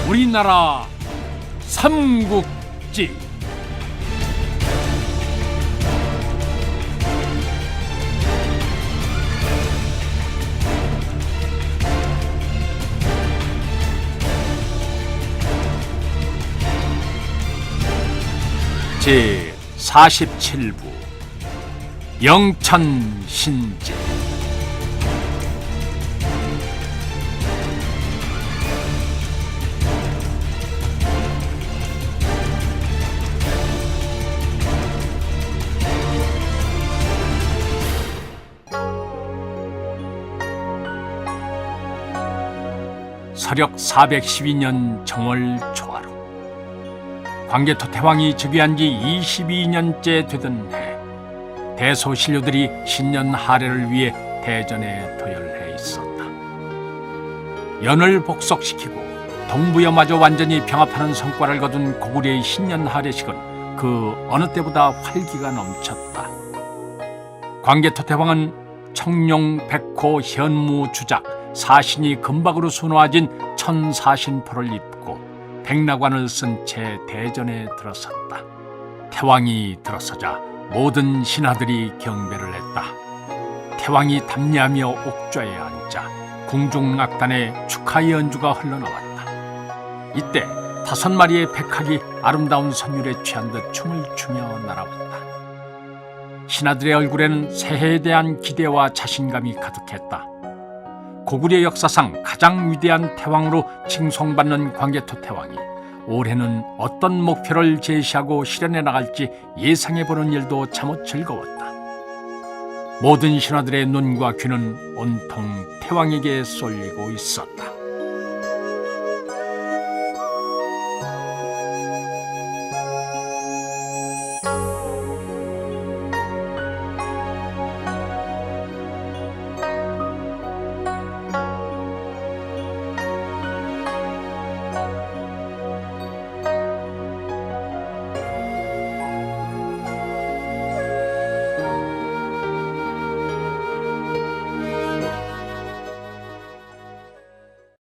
우리나라 삼국지. 제 47부 영천신제. 서력 412년 정월 초하루, 광개토 태왕이 즉위한 지 22년째 되던 해, 대소신료들이 신년 하례를 위해 대전에 도열해 있었다. 연을 복속시키고 동부여마저 완전히 병합하는 성과를 거둔 고구려의 신년 하례식은 그 어느 때보다 활기가 넘쳤다. 광개토 태왕은 청룡, 백호, 현무, 주작, 사신이 금박으로 수놓아진 천사신포를 입고 백나관을 쓴 채 대전에 들어섰다. 태왕이 들어서자 모든 신하들이 경배를 했다. 태왕이 담례하며 옥좌에 앉자 궁중악단의 축하 연주가 흘러나왔다. 이때 5마리의 백학이 아름다운 선율에 취한 듯 춤을 추며 날아왔다. 신하들의 얼굴에는 새해에 대한 기대와 자신감이 가득했다. 고구려 역사상 가장 위대한 태왕으로 칭송받는 광개토 태왕이 올해는 어떤 목표를 제시하고 실현해 나갈지 예상해보는 일도 참으 즐거웠다. 모든 신하들의 눈과 귀는 온통 태왕에게 쏠리고 있었다.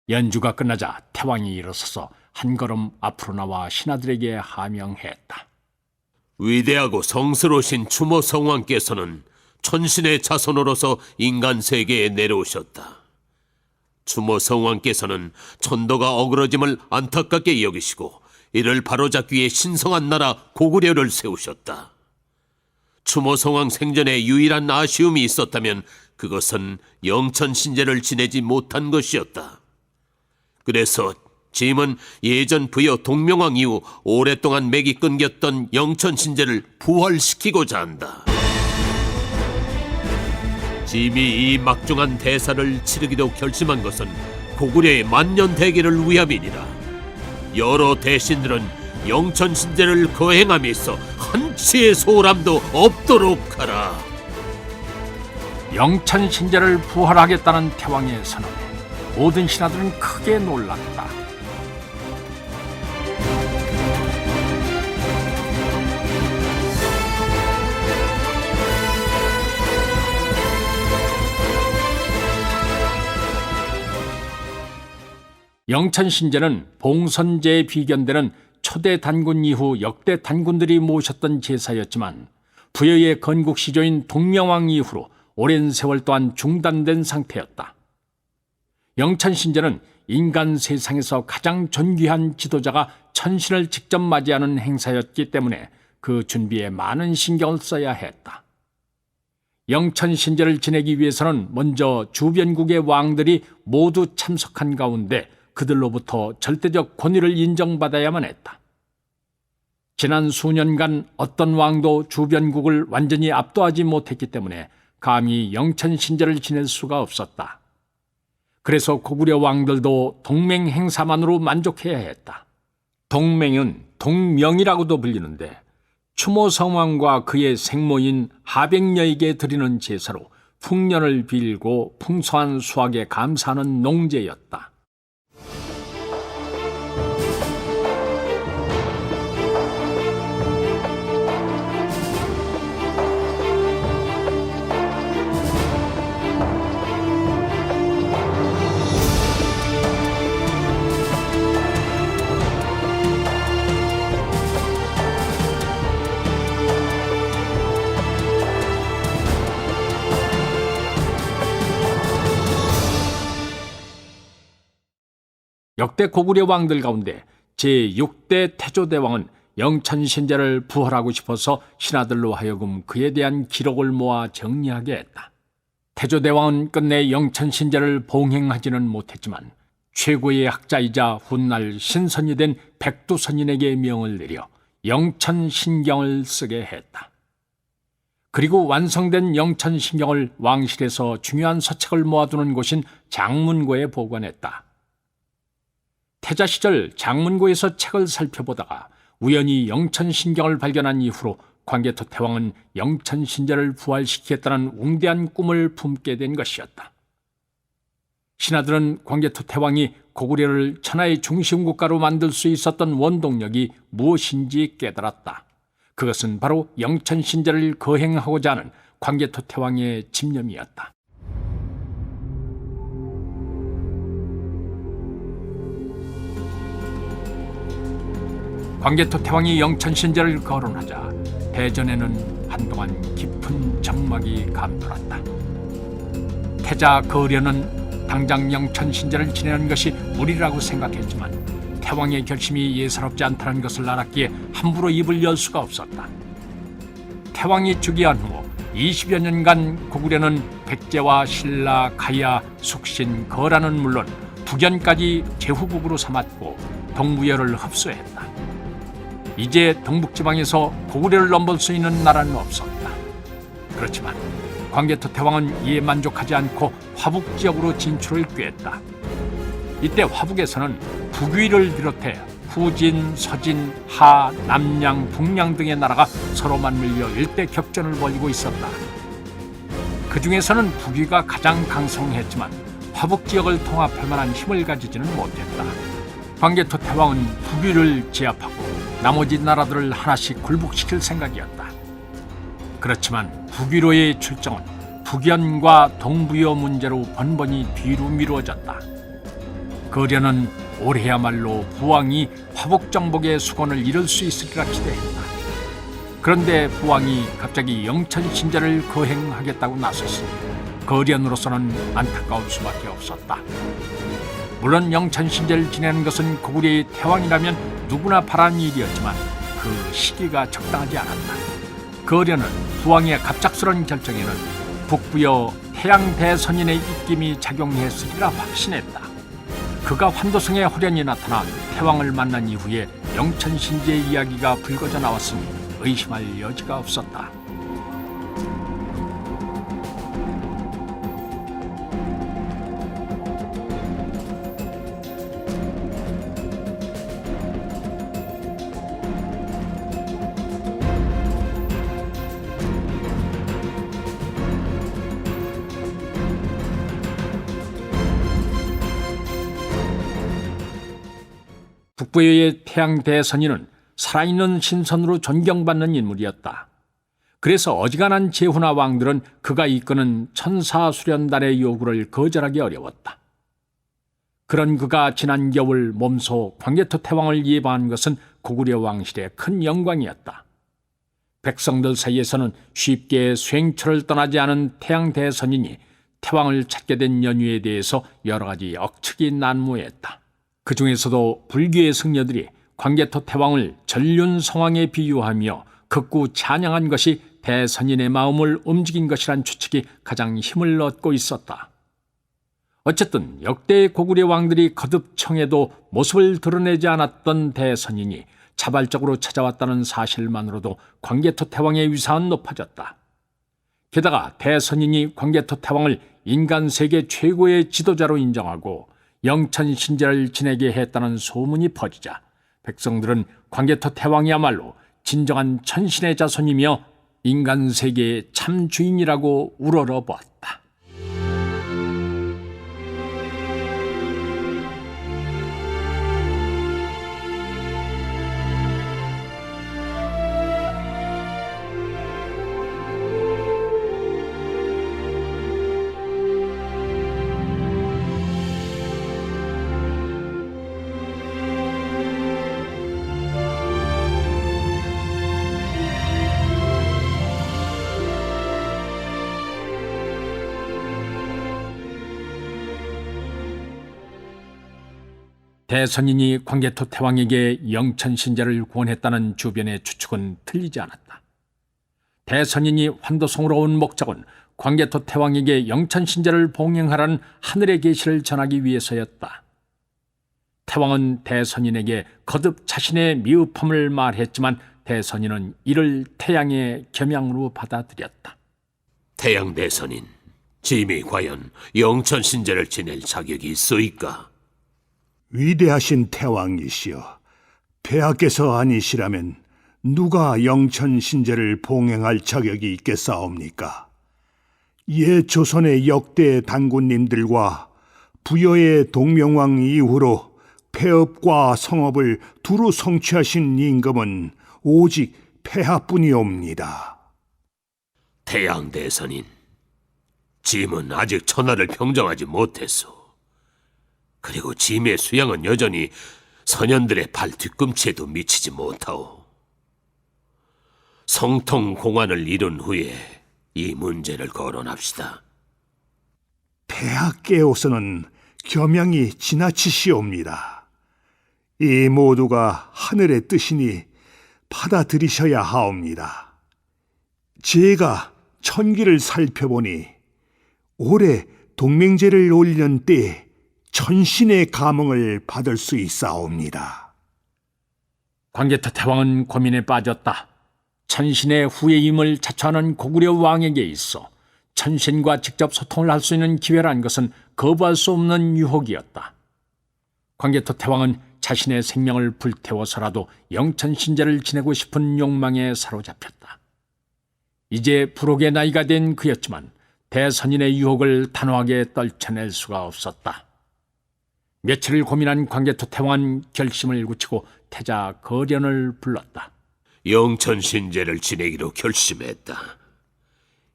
연주가 끝나자 태왕이 일어서서 한 걸음 앞으로 나와 신하들에게 하명했다. 위대하고 성스러우신 추모 성왕께서는 천신의 자손으로서 인간 세계에 내려오셨다. 추모 성왕께서는 천도가 어그러짐을 안타깝게 여기시고 이를 바로잡기 위해 신성한 나라 고구려를 세우셨다. 추모 성왕 생전에 유일한 아쉬움이 있었다면 그것은 영천신제를 지내지 못한 것이었다. 그래서 짐은 예전 부여 동명왕 이후 오랫동안 맥이 끊겼던 영천신제를 부활시키고자 한다. 짐이 이 막중한 대사를 치르기로 결심한 것은 고구려의 만년대계를 위함이니라. 여러 대신들은 영천신제를 거행함에 있어 한치의 소홀함도 없도록 하라. 영천신제를 부활하겠다는 태왕의 선언에 모든 신하들은 크게 놀랐다. 영천신제는 봉선제에 비견되는 초대 단군 이후 역대 단군들이 모셨던 제사였지만 부여의 건국시조인 동명왕 이후로 오랜 세월 동안 중단된 상태였다. 영천신제는 인간 세상에서 가장 존귀한 지도자가 천신을 직접 맞이하는 행사였기 때문에 그 준비에 많은 신경을 써야 했다. 영천신제를 지내기 위해서는 먼저 주변국의 왕들이 모두 참석한 가운데 그들로부터 절대적 권위를 인정받아야만 했다. 지난 수년간 어떤 왕도 주변국을 완전히 압도하지 못했기 때문에 감히 영천신제를 지낼 수가 없었다. 그래서 고구려 왕들도 동맹 행사만으로 만족해야 했다. 동맹은 동명이라고도 불리는데 추모 성왕과 그의 생모인 하백녀에게 드리는 제사로 풍년을 빌고 풍성한 수확에 감사하는 농제였다. 역대 고구려 왕들 가운데 제6대 태조대왕은 영천신제를 부활하고 싶어서 신하들로 하여금 그에 대한 기록을 모아 정리하게 했다. 태조대왕은 끝내 영천신제를 봉행하지는 못했지만 최고의 학자이자 훗날 신선이 된 백두선인에게 명을 내려 영천신경을 쓰게 했다. 그리고 완성된 영천신경을 왕실에서 중요한 서책을 모아두는 곳인 장문고에 보관했다. 태자 시절 장문고에서 책을 살펴보다가 우연히 영천신경을 발견한 이후로 광개토 태왕은 영천신제를 부활시키겠다는 웅대한 꿈을 품게 된 것이었다. 신하들은 광개토 태왕이 고구려를 천하의 중심국가로 만들 수 있었던 원동력이 무엇인지 깨달았다. 그것은 바로 영천신제를 거행하고자 하는 광개토 태왕의 집념이었다. 광개토 태왕이 영천신제를 거론하자 대전에는 한동안 깊은 적막이 감돌았다. 태자 거려는 당장 영천신제를 지내는 것이 무리라고 생각했지만 태왕의 결심이 예사롭지 않다는 것을 알았기에 함부로 입을 열 수가 없었다. 태왕이 즉위한 후 20여 년간 고구려는 백제와 신라, 가야, 숙신, 거라는 물론 북연까지 제후국으로 삼았고 동부여를 흡수했다. 이제 동북지방에서 고구려를 넘볼 수 있는 나라는 없었다. 그렇지만 광개토 태왕은 이에 만족하지 않고 화북 지역으로 진출을 꾀했다. 이때 화북에서는 북위를 비롯해 후진, 서진, 하, 남양, 북양 등의 나라가 서로 맞물려 일대 격전을 벌이고 있었다. 그 중에서는 북위가 가장 강성했지만 화북 지역을 통합할 만한 힘을 가지지는 못했다. 광개토 태왕은 북위를 제압하고 나머지 나라들을 하나씩 굴복시킬 생각이었다. 그렇지만 북위로의 출정은 북연과 동부여 문제로 번번이 뒤로 미루어졌다. 거려는 올해야말로 부왕이 화북정복의 수건을 이룰 수 있으리라 기대했다. 그런데 부왕이 갑자기 영천신제를 거행하겠다고 나섰으니 거련으로서는 안타까울 수밖에 없었다. 물론 영천신제를 지내는 것은 고구려의 태왕이라면 누구나 바라는 일이었지만 그 시기가 적당하지 않았다. 거련은 부왕의 갑작스러운 결정에는 북부여 태양대선인의 입김이 작용했으리라 확신했다. 그가 환도성에 호련히 나타나 태왕을 만난 이후에 영천신제 이야기가 불거져 나왔으니 의심할 여지가 없었다. 북부의 태양대선인은 살아있는 신선으로 존경받는 인물이었다. 그래서 어지간한 제후나 왕들은 그가 이끄는 천사수련단의 요구를 거절하기 어려웠다. 그런 그가 지난 겨울 몸소 광개토 태왕을 예방한 것은 고구려 왕실의 큰 영광이었다. 백성들 사이에서는 쉽게 수행처를 떠나지 않은 태양대선인이 태왕을 찾게 된 연유에 대해서 여러 가지 억측이 난무했다. 그 중에서도 불교의 승려들이 광개토 태왕을 전륜성왕에 비유하며 극구 찬양한 것이 대선인의 마음을 움직인 것이란 추측이 가장 힘을 얻고 있었다. 어쨌든 역대 고구려 왕들이 거듭 청해도 모습을 드러내지 않았던 대선인이 자발적으로 찾아왔다는 사실만으로도 광개토 태왕의 위상은 높아졌다. 게다가 대선인이 광개토 태왕을 인간 세계 최고의 지도자로 인정하고 영천신제를 지내게 했다는 소문이 퍼지자 백성들은 광개토 태왕이야말로 진정한 천신의 자손이며 인간 세계의 참 주인이라고 우러러보았다. 대선인이 광개토 태왕에게 영천신제를 구원했다는 주변의 추측은 틀리지 않았다. 대선인이 환도성으로 온 목적은 광개토 태왕에게 영천신제를 봉행하라는 하늘의 계시를 전하기 위해서였다. 태왕은 대선인에게 거듭 자신의 미흡함을 말했지만 대선인은 이를 태양의 겸양으로 받아들였다. 태양 대선인, 짐이 과연 영천신제를 지낼 자격이 있소이까? 위대하신 태왕이시여, 폐하께서 아니시라면 누가 영천신제를 봉행할 자격이 있겠사옵니까? 옛 조선의 역대 단군님들과 부여의 동명왕 이후로 폐업과 성업을 두루 성취하신 임금은 오직 폐하뿐이옵니다. 태양 대선인, 짐은 아직 천하를 평정하지 못했소. 그리고 짐의 수양은 여전히 선현들의 발 뒤꿈치에도 미치지 못하오. 성통 공안을 이룬 후에 이 문제를 거론합시다. 폐하께로서는 겸양이 지나치시옵니다. 이 모두가 하늘의 뜻이니 받아들이셔야 하옵니다. 제가 천기를 살펴보니 올해 동맹제를 올리는 때에 천신의 감흥을 받을 수 있사옵니다. 광개토 태왕은 고민에 빠졌다. 천신의 후예임을 자처하는 고구려 왕에게 있어 천신과 직접 소통을 할 수 있는 기회란 것은 거부할 수 없는 유혹이었다. 광개토 태왕은 자신의 생명을 불태워서라도 영천신제를 지내고 싶은 욕망에 사로잡혔다. 이제 불혹의 나이가 된 그였지만 대선인의 유혹을 단호하게 떨쳐낼 수가 없었다. 며칠을 고민한 광개토 태왕은 결심을 굳히고 태자 거련을 불렀다. 영천신제를 지내기로 결심했다.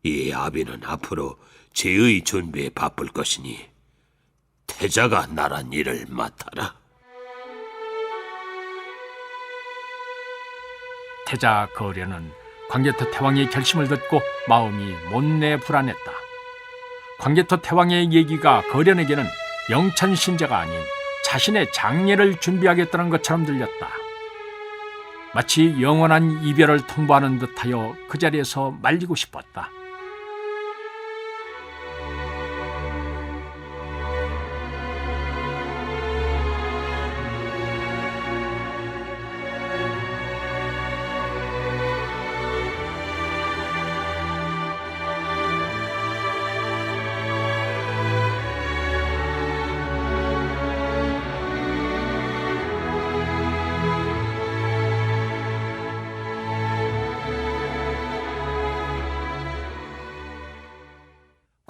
이 아비는 앞으로 제의 준비에 바쁠 것이니 태자가 나란 일을 맡아라. 태자 거련은 광개토 태왕의 결심을 듣고 마음이 못내 불안했다. 광개토 태왕의 얘기가 거련에게는 영천신제가 아닌 자신의 장례를 준비하겠다는 것처럼 들렸다. 마치 영원한 이별을 통보하는 듯하여 그 자리에서 말리고 싶었다.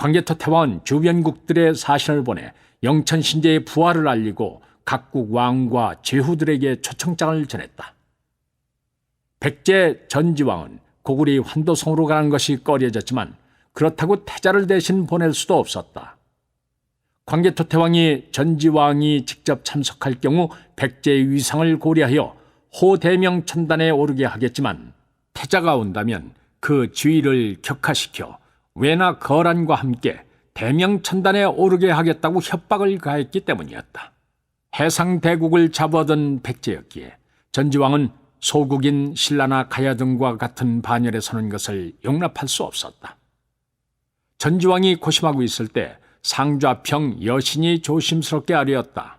광개토 태왕은 주변국들의 사신을 보내 영천신제의 부활을 알리고 각국 왕과 제후들에게 초청장을 전했다. 백제 전지왕은 고구려의 환도성으로 가는 것이 꺼려졌지만 그렇다고 태자를 대신 보낼 수도 없었다. 광개토 태왕이 전지왕이 직접 참석할 경우 백제의 위상을 고려하여 호대명천단에 오르게 하겠지만 태자가 온다면 그 지위를 격하시켜 외나 거란과 함께 대명천단에 오르게 하겠다고 협박을 가했기 때문이었다. 해상대국을 잡아든 백제였기에 전지왕은 소국인 신라나 가야 등과 같은 반열에 서는 것을 용납할 수 없었다. 전지왕이 고심하고 있을 때 상좌평 여신이 조심스럽게 아뢰었다.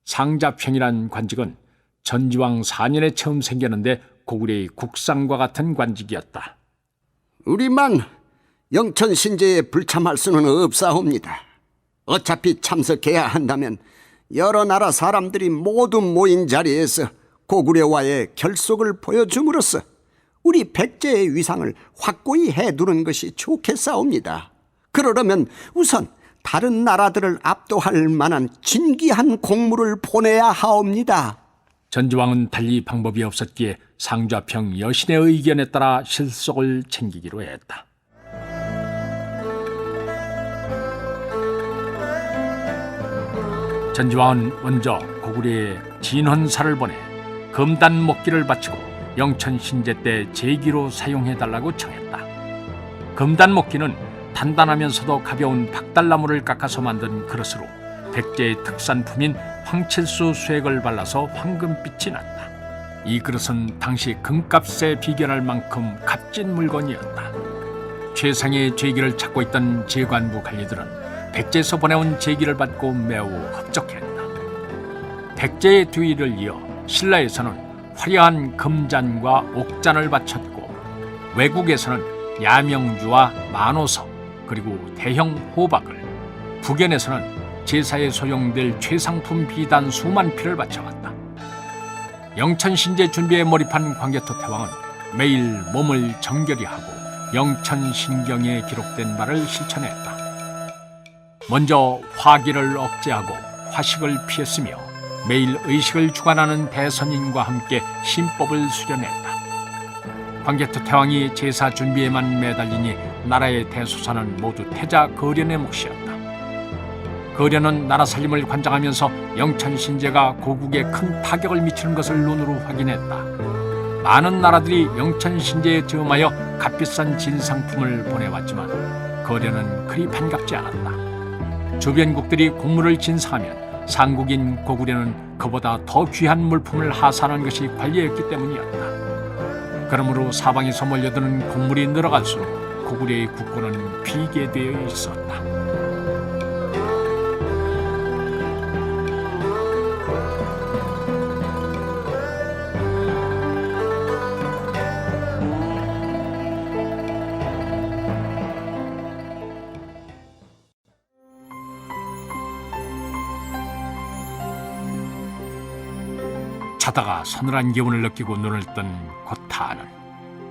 상좌평이란 관직은 전지왕 4년에 처음 생겼는데 고구려의 국상과 같은 관직이었다. 우리만 영천신제에 불참할 수는 없사옵니다. 어차피 참석해야 한다면 여러 나라 사람들이 모두 모인 자리에서 고구려와의 결속을 보여줌으로써 우리 백제의 위상을 확고히 해두는 것이 좋겠사옵니다. 그러려면 우선 다른 나라들을 압도할 만한 진기한 공무를 보내야 하옵니다. 전지왕은 달리 방법이 없었기에 상좌평 여신의 의견에 따라 실속을 챙기기로 했다. 전지왕은 먼저 고구려에 진헌사를 보내 금단 목기를 바치고 영천신제 때 제기로 사용해달라고 청했다. 금단 목기는 단단하면서도 가벼운 박달나무를 깎아서 만든 그릇으로 백제의 특산품인 황칠수 쇠액을 발라서 황금빛이 났다. 이 그릇은 당시 금값에 비견할 만큼 값진 물건이었다. 최상의 제기를 찾고 있던 제관부 관리들은 백제에서 보내온 제기를 받고 매우 흡족했다. 백제의 뒤를 이어 신라에서는 화려한 금잔과 옥잔을 바쳤고, 외국에서는 야명주와 만호석 그리고 대형 호박을, 북연에서는 제사에 소용될 최상품 비단 수만 피를 바쳐왔다. 영천신제 준비에 몰입한 광개토 태왕은 매일 몸을 정결히 하고 영천신경에 기록된 바를 실천했다. 먼저 화기를 억제하고 화식을 피했으며 매일 의식을 주관하는 대선인과 함께 신법을 수련했다. 광개토 태왕이 제사 준비에만 매달리니 나라의 대소사는 모두 태자 거련의 몫이었다. 거련은 나라 살림을 관장하면서 영천신제가 고국에 큰 타격을 미치는 것을 눈으로 확인했다. 많은 나라들이 영천신제에 저음하여 값비싼 진상품을 보내왔지만 거련은 그리 반갑지 않았다. 주변국들이 국물을 진상하면 상국인 고구려는 그보다 더 귀한 물품을 하사하는 것이 관례였기 때문이었다. 그러므로 사방에서 몰려드는 곡물이 늘어갈수록 고구려의 국고는 비계되어 있었다. 자다가 서늘한 기운을 느끼고 눈을 뜬 고타는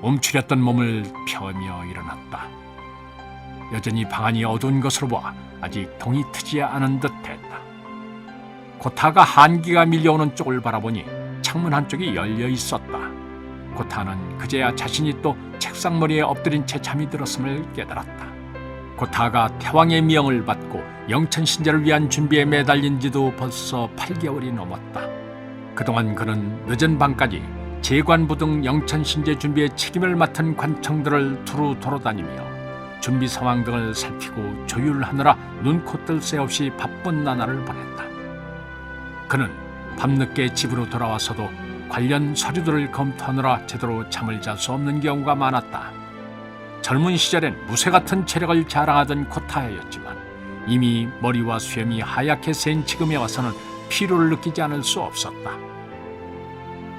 움츠렸던 몸을 펴며 일어났다. 여전히 방안이 어두운 것으로 보아 아직 동이 트지 않은 듯했다. 고타가 한기가 밀려오는 쪽을 바라보니 창문 한쪽이 열려 있었다. 고타는 그제야 자신이 또 책상머리에 엎드린 채 잠이 들었음을 깨달았다. 고타가 태왕의 미영을 받고 영천신제를 위한 준비에 매달린 지도 벌써 8개월이 넘었다. 그동안 그는 늦은 밤까지 제관부 등 영천신제 준비에 책임을 맡은 관청들을 두루 돌아다니며 준비 상황 등을 살피고 조율하느라 눈코 뜰 새 없이 바쁜 나날을 보냈다. 그는 밤늦게 집으로 돌아와서도 관련 서류들을 검토하느라 제대로 잠을 잘 수 없는 경우가 많았다. 젊은 시절엔 무쇠 같은 체력을 자랑하던 고타였지만 이미 머리와 수염이 하얗게 센 지금에 와서는 피로를 느끼지 않을 수 없었다.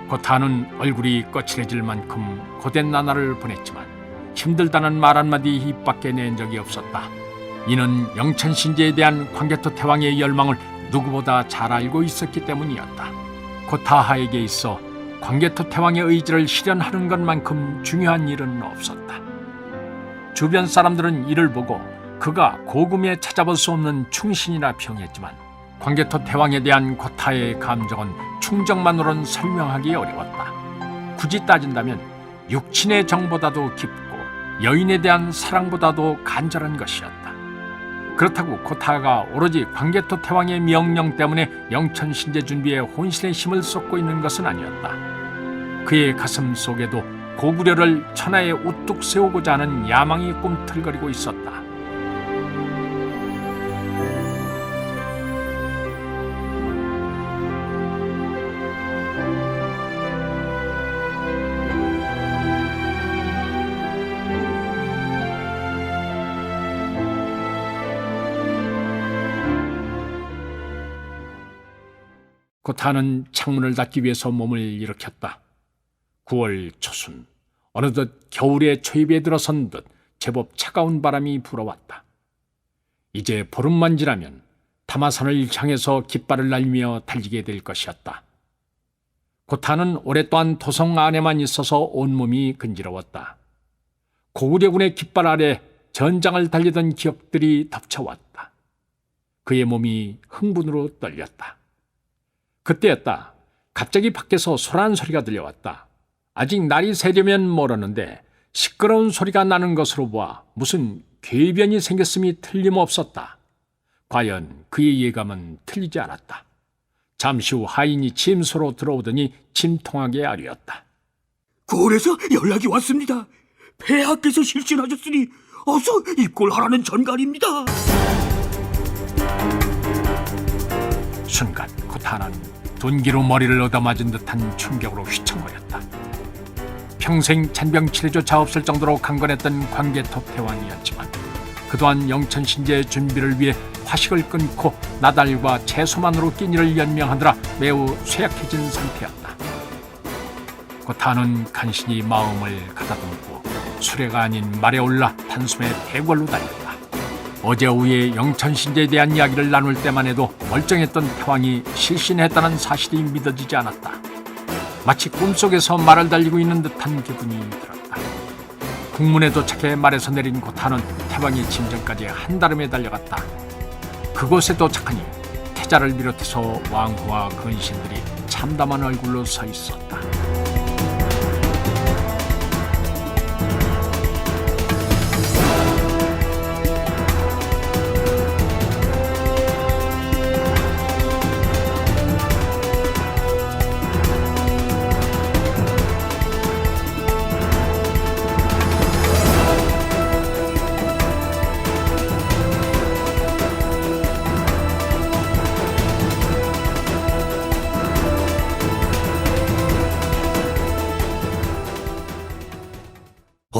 고타는 얼굴이 거칠어질 만큼 고된 나날을 보냈지만 힘들다는 말 한마디 입 밖에 낸 적이 없었다. 이는 영천신제에 대한 광개토 태왕의 열망을 누구보다 잘 알고 있었기 때문이었다. 고타하에게 있어 광개토 태왕의 의지를 실현하는 것만큼 중요한 일은 없었다. 주변 사람들은 이를 보고 그가 고금에 찾아볼 수 없는 충신이라 평했지만 광개토 태왕에 대한 고타의 감정은 충정만으로는 설명하기 어려웠다. 굳이 따진다면 육친의 정보다도 깊고 여인에 대한 사랑보다도 간절한 것이었다. 그렇다고 고타가 오로지 광개토 태왕의 명령 때문에 영천신제 준비에 혼신의 힘을 쏟고 있는 것은 아니었다. 그의 가슴 속에도 고구려를 천하에 우뚝 세우고자 하는 야망이 꿈틀거리고 있었다. 고타는 창문을 닫기 위해서 몸을 일으켰다. 9월 초순, 어느덧 겨울의 초입에 들어선 듯 제법 차가운 바람이 불어왔다. 이제 보름만 지나면 타마산을 향해서 깃발을 날리며 달리게 될 것이었다. 고타는 오랫동안 도성 안에만 있어서 온몸이 근지러웠다. 고구려군의 깃발 아래 전장을 달리던 기억들이 덮쳐왔다. 그의 몸이 흥분으로 떨렸다. 그때였다. 갑자기 밖에서 소란 소리가 들려왔다. 아직 날이 새려면 멀었는데 시끄러운 소리가 나는 것으로 보아 무슨 궤변이 생겼음이 틀림없었다. 과연 그의 예감은 틀리지 않았다. 잠시 후 하인이 침소로 들어오더니 침통하게 아뢰었다. 굴에서 연락이 왔습니다. 폐하께서 실신하셨으니 어서 입골하라는 전갈입니다. 순간 고타는 둔기로 머리를 얻어맞은 듯한 충격으로 휘청거렸다. 평생 잔병치레조차 없을 정도로 강건했던 광개토 대왕이었지만 그 또한 영천 신제의 준비를 위해 화식을 끊고 나달과 채소만으로 끼니를 연명하느라 매우 쇠약해진 상태였다. 고타는 간신히 마음을 가다듬고 수레가 아닌 말에 올라 단숨에 대궐로 달렸다. 어제 오후에 영천 신제에 대한 이야기를 나눌 때만 해도 멀쩡했던 태왕이 실신했다는 사실이 믿어지지 않았다. 마치 꿈속에서 말을 달리고 있는 듯한 기분이 들었다. 국문에 도착해 말에서 내린 고타는 태왕의 진정까지 한달음에 달려갔다. 그곳에 도착하니 태자를 비롯해서 왕후와 근신들이 참담한 얼굴로 서 있었다.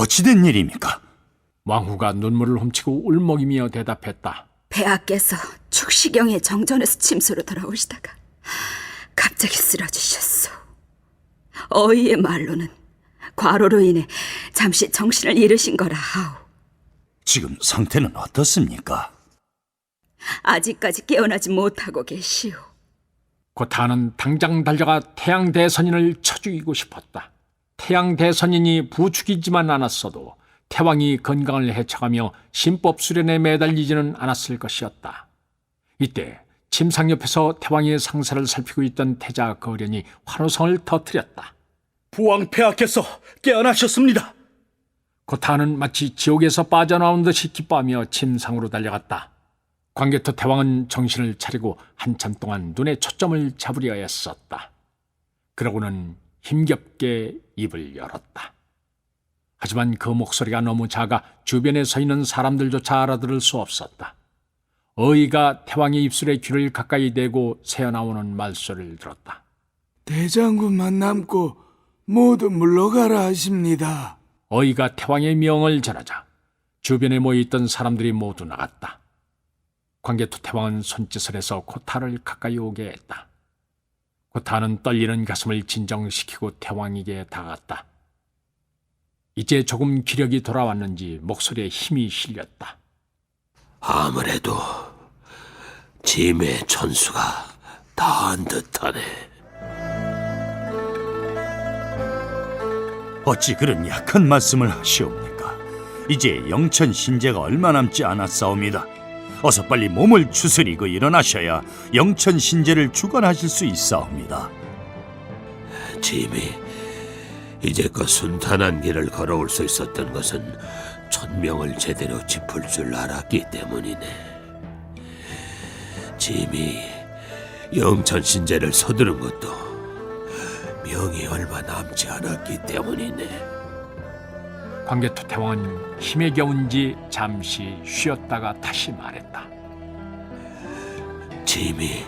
어찌된 일입니까? 왕후가 눈물을 훔치고 울먹이며 대답했다. 폐하께서 축시경에 정전에서 침소로 돌아오시다가 갑자기 쓰러지셨소. 어이의 말로는 과로로 인해 잠시 정신을 잃으신 거라 하오. 지금 상태는 어떻습니까? 아직까지 깨어나지 못하고 계시오. 고타는 당장 달려가 태양 대선인을 쳐 죽이고 싶었다. 태양 대선인이 부축이지만 않았어도 태왕이 건강을 해쳐가며 신법 수련에 매달리지는 않았을 것이었다. 이때 침상 옆에서 태왕의 상사를 살피고 있던 태자 거련이 환호성을 터뜨렸다. 부왕 폐하께서 깨어나셨습니다. 고타는 마치 지옥에서 빠져나온 듯이 기뻐하며 침상으로 달려갔다. 광개토 태왕은 정신을 차리고 한참 동안 눈에 초점을 잡으려 애썼다. 그러고는 힘겹게 입을 열었다. 하지만 그 목소리가 너무 작아 주변에 서 있는 사람들조차 알아들을 수 없었다. 어이가 태왕의 입술에 귀를 가까이 대고 새어나오는 말소리를 들었다. 대장군만 남고 모두 물러가라 하십니다. 어이가 태왕의 명을 전하자 주변에 모여있던 사람들이 모두 나갔다. 광개토 태왕은 손짓을 해서 고타를 가까이 오게 했다. 고타는 떨리는 가슴을 진정시키고 태왕에게 다가갔다. 이제 조금 기력이 돌아왔는지 목소리에 힘이 실렸다. 아무래도 짐의 천수가 다한 듯하네. 어찌 그런 약한 말씀을 하시옵니까? 이제 영천 신제가 얼마 남지 않았사옵니다. 어서 빨리 몸을 추스리고 일어나셔야 영천 신제를 주관하실 수 있사옵니다. 짐이 이제껏 순탄한 길을 걸어올 수 있었던 것은 천명을 제대로 짚을 줄 알았기 때문이네. 짐이 영천 신제를 서두른 것도 명이 얼마 남지 않았기 때문이네. 광개토 태왕은 힘에 겨운지 잠시 쉬었다가 다시 말했다. 짐이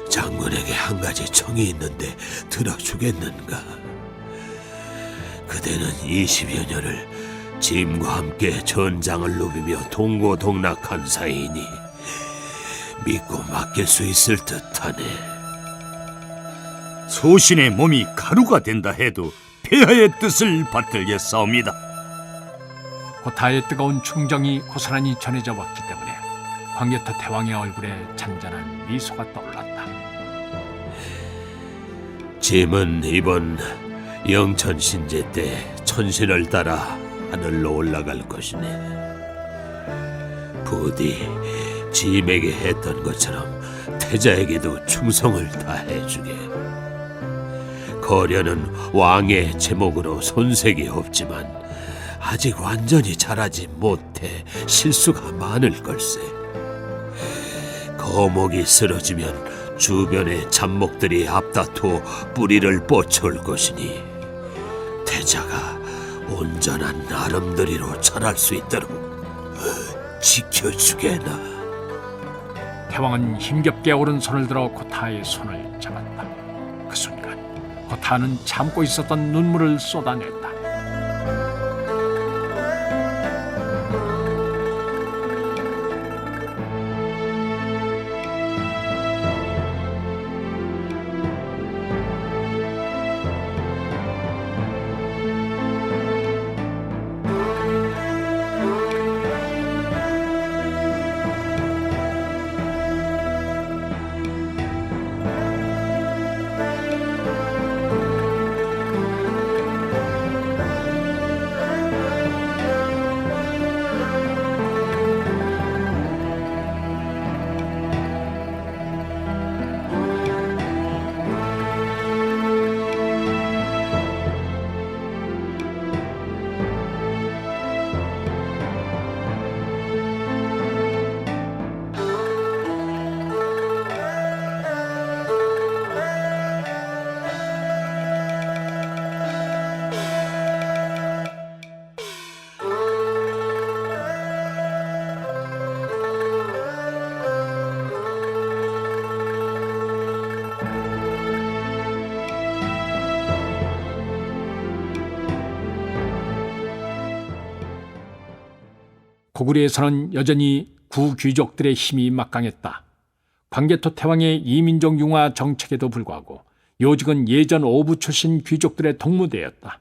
장군에게 한 가지 청이 있는데 들어주겠는가? 그대는 20여 년을 짐과 함께 전장을 누비며 동고동락한 사이니 믿고 맡길 수 있을 듯하네. 소신의 몸이 가루가 된다 해도 폐하의 뜻을 받들겠사옵니다. 고타의 뜨거운 충정이 고스란히 전해져 왔기 때문에 광개토 태왕의 얼굴에 잔잔한 미소가 떠올랐다. 짐은 이번 영천 신제 때 천신을 따라 하늘로 올라갈 것이네. 부디 짐에게 했던 것처럼 태자에게도 충성을 다해주게. 거련은 왕의 제목으로 손색이 없지만 아직 완전히 자라지 못해 실수가 많을 걸세. 거목이 쓰러지면 주변의 잡목들이 앞다투어 뿌리를 뻗쳐올 것이니 태자가 온전한 나름대로 자랄 수 있도록 지켜주게나. 태왕은 힘겹게 오른손을 들어 고타의 손을 잡았다. 그 순간 고타는 참고 있었던 눈물을 쏟아냈다. 고구려에서는 여전히 구귀족들의 힘이 막강했다. 광개토 태왕의 이민족 융화 정책에도 불구하고 요직은 예전 어부 출신 귀족들의 동무대였다.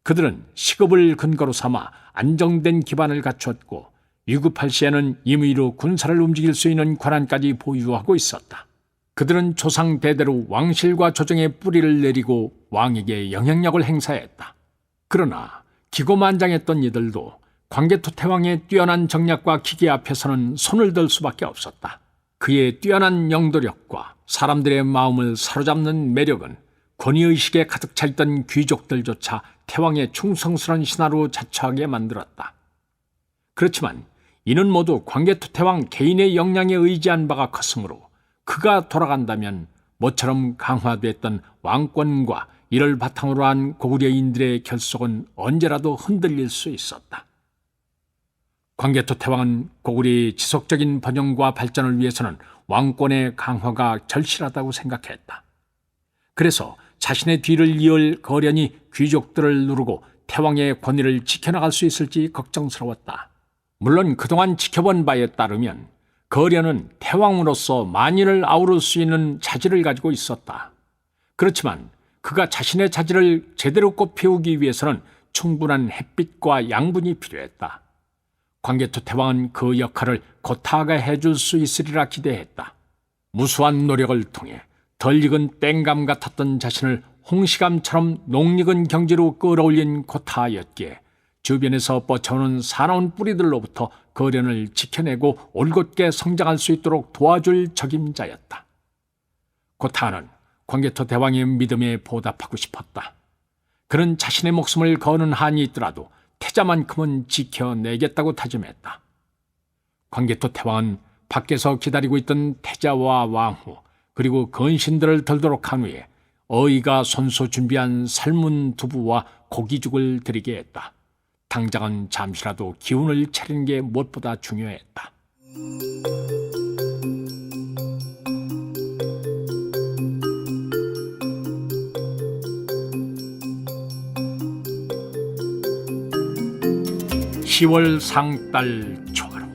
그들은 식업을 근거로 삼아 안정된 기반을 갖추었고 위급할 시에는 임의로 군사를 움직일 수 있는 권한까지 보유하고 있었다. 그들은 조상 대대로 왕실과 조정의 뿌리를 내리고 왕에게 영향력을 행사했다. 그러나 기고만장했던 이들도 광개토 태왕의 뛰어난 정략과 기계 앞에서는 손을 들 수밖에 없었다. 그의 뛰어난 영도력과 사람들의 마음을 사로잡는 매력은 권위의식에 가득 차 있던 귀족들조차 태왕의 충성스러운 신하로 자처하게 만들었다. 그렇지만 이는 모두 광개토 태왕 개인의 역량에 의지한 바가 컸으므로 그가 돌아간다면 모처럼 강화됐던 왕권과 이를 바탕으로 한 고구려인들의 결속은 언제라도 흔들릴 수 있었다. 광개토 태왕은 고구려의 지속적인 번영과 발전을 위해서는 왕권의 강화가 절실하다고 생각했다. 그래서 자신의 뒤를 이을 거련히 귀족들을 누르고 태왕의 권위를 지켜나갈 수 있을지 걱정스러웠다. 물론 그동안 지켜본 바에 따르면 거련은 태왕으로서 만인을 아우를 수 있는 자질을 가지고 있었다. 그렇지만 그가 자신의 자질을 제대로 꽃피우기 위해서는 충분한 햇빛과 양분이 필요했다. 광개토 태왕은 그 역할을 고타가 해줄 수 있으리라 기대했다. 무수한 노력을 통해 덜 익은 땡감 같았던 자신을 홍시감처럼 녹익은 경지로 끌어올린 고타였기에 주변에서 뻗쳐오는 사나운 뿌리들로부터 거련을 지켜내고 올곧게 성장할 수 있도록 도와줄 적임자였다. 고타는 광개토 대왕의 믿음에 보답하고 싶었다. 그는 자신의 목숨을 거는 한이 있더라도 태자만큼은 지켜내겠다고 다짐했다. 광개토 태왕은 밖에서 기다리고 있던 태자와 왕후 그리고 건신들을 들도록 한 후에 어이가 손수 준비한 삶은 두부와 고기죽을 드리게 했다. 당장은 잠시라도 기운을 차리는 게 무엇보다 중요했다. (10월) 상달 초하루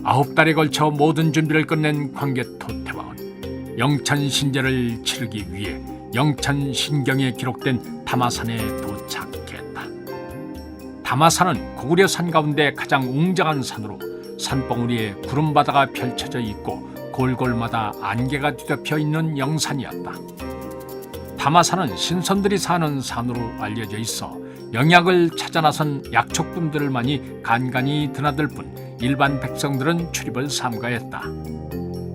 9달에 걸쳐 모든 준비를 끝낸 광개토 태왕은 영천신제를 치르기 위해 영천신경에 기록된 담화산에 도착했다. 담화산은 고구려산 가운데 가장 웅장한 산으로 산봉우리에 구름바다가 펼쳐져 있고 골골마다 안개가 뒤덮여 있는 영산이었다. 담화산은 신선들이 사는 산으로 알려져 있어 영약을 찾아 나선 약촉꾼들만이 간간히 드나들 뿐 일반 백성들은 출입을 삼가했다.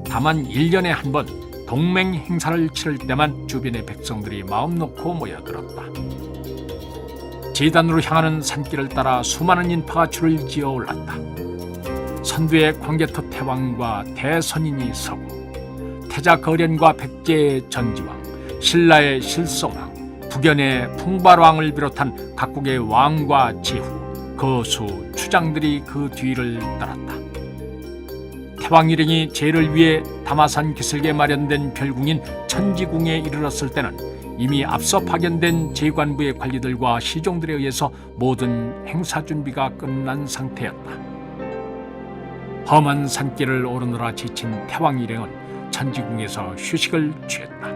다만 1년에 한 번 동맹 행사를 치를 때만 주변의 백성들이 마음 놓고 모여들었다. 제단으로 향하는 산길을 따라 수많은 인파가 줄을 지어 올랐다. 선두에 광개토 태왕과 대선인이 서고 태자 거련과 백제의 전지왕, 신라의 실성왕, 북연의 풍발왕을 비롯한 각국의 왕과 제후, 거수, 추장들이 그 뒤를 따랐다. 태왕 일행이 제를 위해 다마산 기슭에 마련된 별궁인 천지궁에 이르렀을 때는 이미 앞서 파견된 제관부의 관리들과 시종들에 의해서 모든 행사 준비가 끝난 상태였다. 험한 산길을 오르느라 지친 태왕 일행은 천지궁에서 휴식을 취했다.